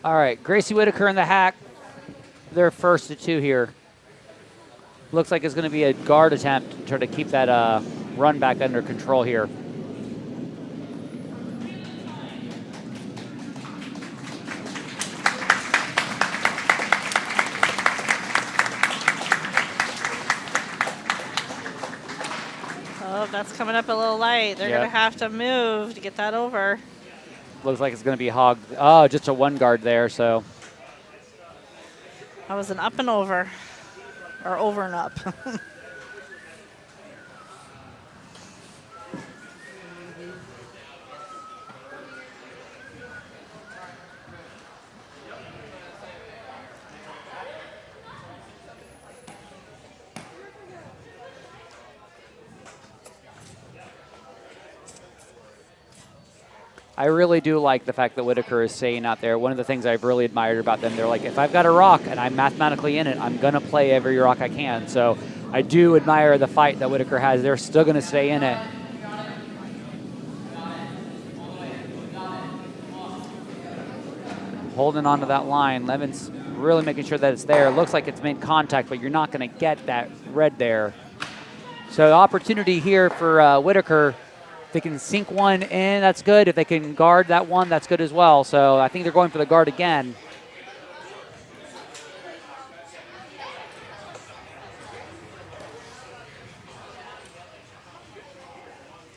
All right, Gracie Whitaker and the Hack, they're first to 2 here. Looks like it's going to be a guard attempt to try to keep that run back under control here. Oh, that's coming up a little light. They're going to have to move to get that over. Looks like it's going to be hogged. Oh, just a 1 guard there, so. That was an up and over, or over and up. I really do like the fact that Whitaker is staying out there. One of the things I've really admired about them, they're like, if I've got a rock and I'm mathematically in it, I'm going to play every rock I can. So I do admire the fight that Whitaker has. They're still going to stay in it. Holding on to that line. Levin's really making sure that it's there. Looks like it's made contact, but you're not going to get that red there. So the opportunity here for Whitaker. If they can sink 1 in, that's good. If they can guard that 1, that's good as well. So I think they're going for the guard again.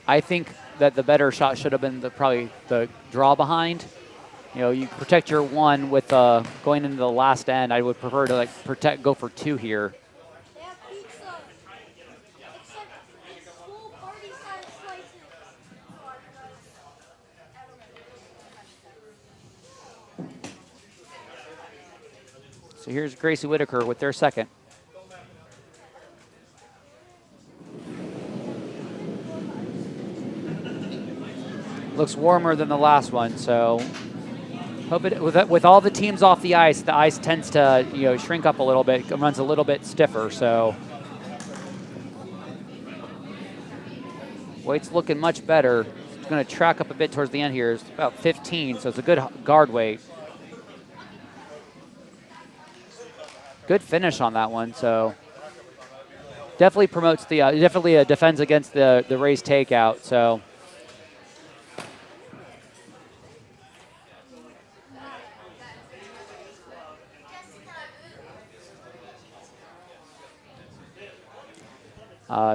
I think that the better shot should have been probably the draw behind. You know, you protect your 1 with going into the last end. I would prefer to go for 2 here. So here's Gracie Whitaker with their second. Looks warmer than the last one, so hope it, with all the teams off the ice tends to shrink up a little bit, runs a little bit stiffer. So Weight's looking much better. It's going to track up a bit towards the end here. It's about 15, so it's a good guard weight. Good finish on that one, so definitely promotes the, definitely defends against the raised takeout, so.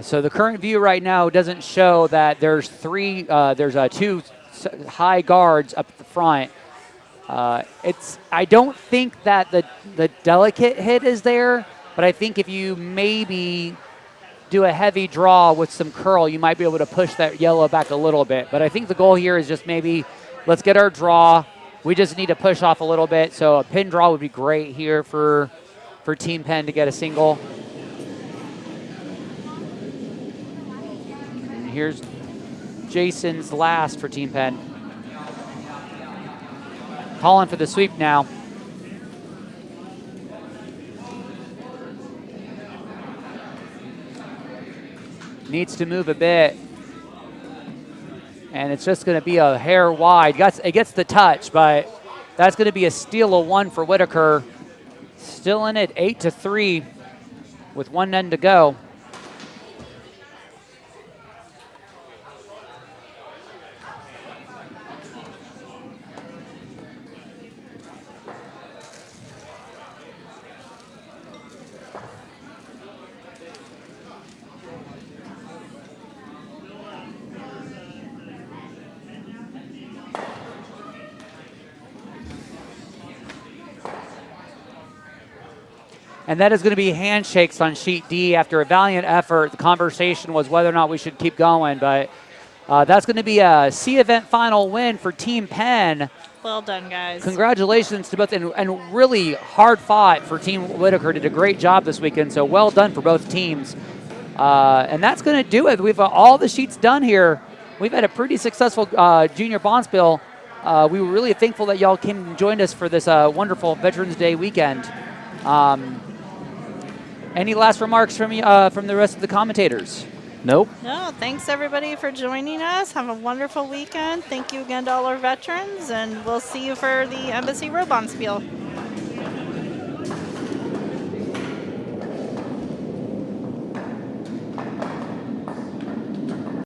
So the current view right now doesn't show that there's two high guards up at the front. I don't think that the delicate hit is there, but I think if you maybe do a heavy draw with some curl, you might be able to push that yellow back a little bit. But I think the goal here is just maybe let's get our draw. We just need to push off a little bit. So a pin draw would be great here for Team Penn to get a single. And here's Jason's last for Team Penn. Calling for the sweep now. Needs to move a bit. And it's just going to be a hair wide. It gets the touch, but that's going to be a steal of one for Whitaker. Still in it 8-3 with 1 end to go. And that is going to be handshakes on sheet D. After a valiant effort, the conversation was whether or not we should keep going, but that's going to be a C event final win for Team Penn. Well done, guys. Congratulations to both, and really hard fought for Team Whitaker. Did a great job this weekend, so well done for both teams. And that's going to do it. We've all the sheets done here. We've had a pretty successful junior Bonspiel. We were really thankful that y'all came and joined us for this wonderful Veterans Day weekend. Any last remarks from the rest of the commentators? Nope. No, thanks everybody for joining us. Have a wonderful weekend. Thank you again to all our veterans, and we'll see you for the Embassy Road Bonspiel.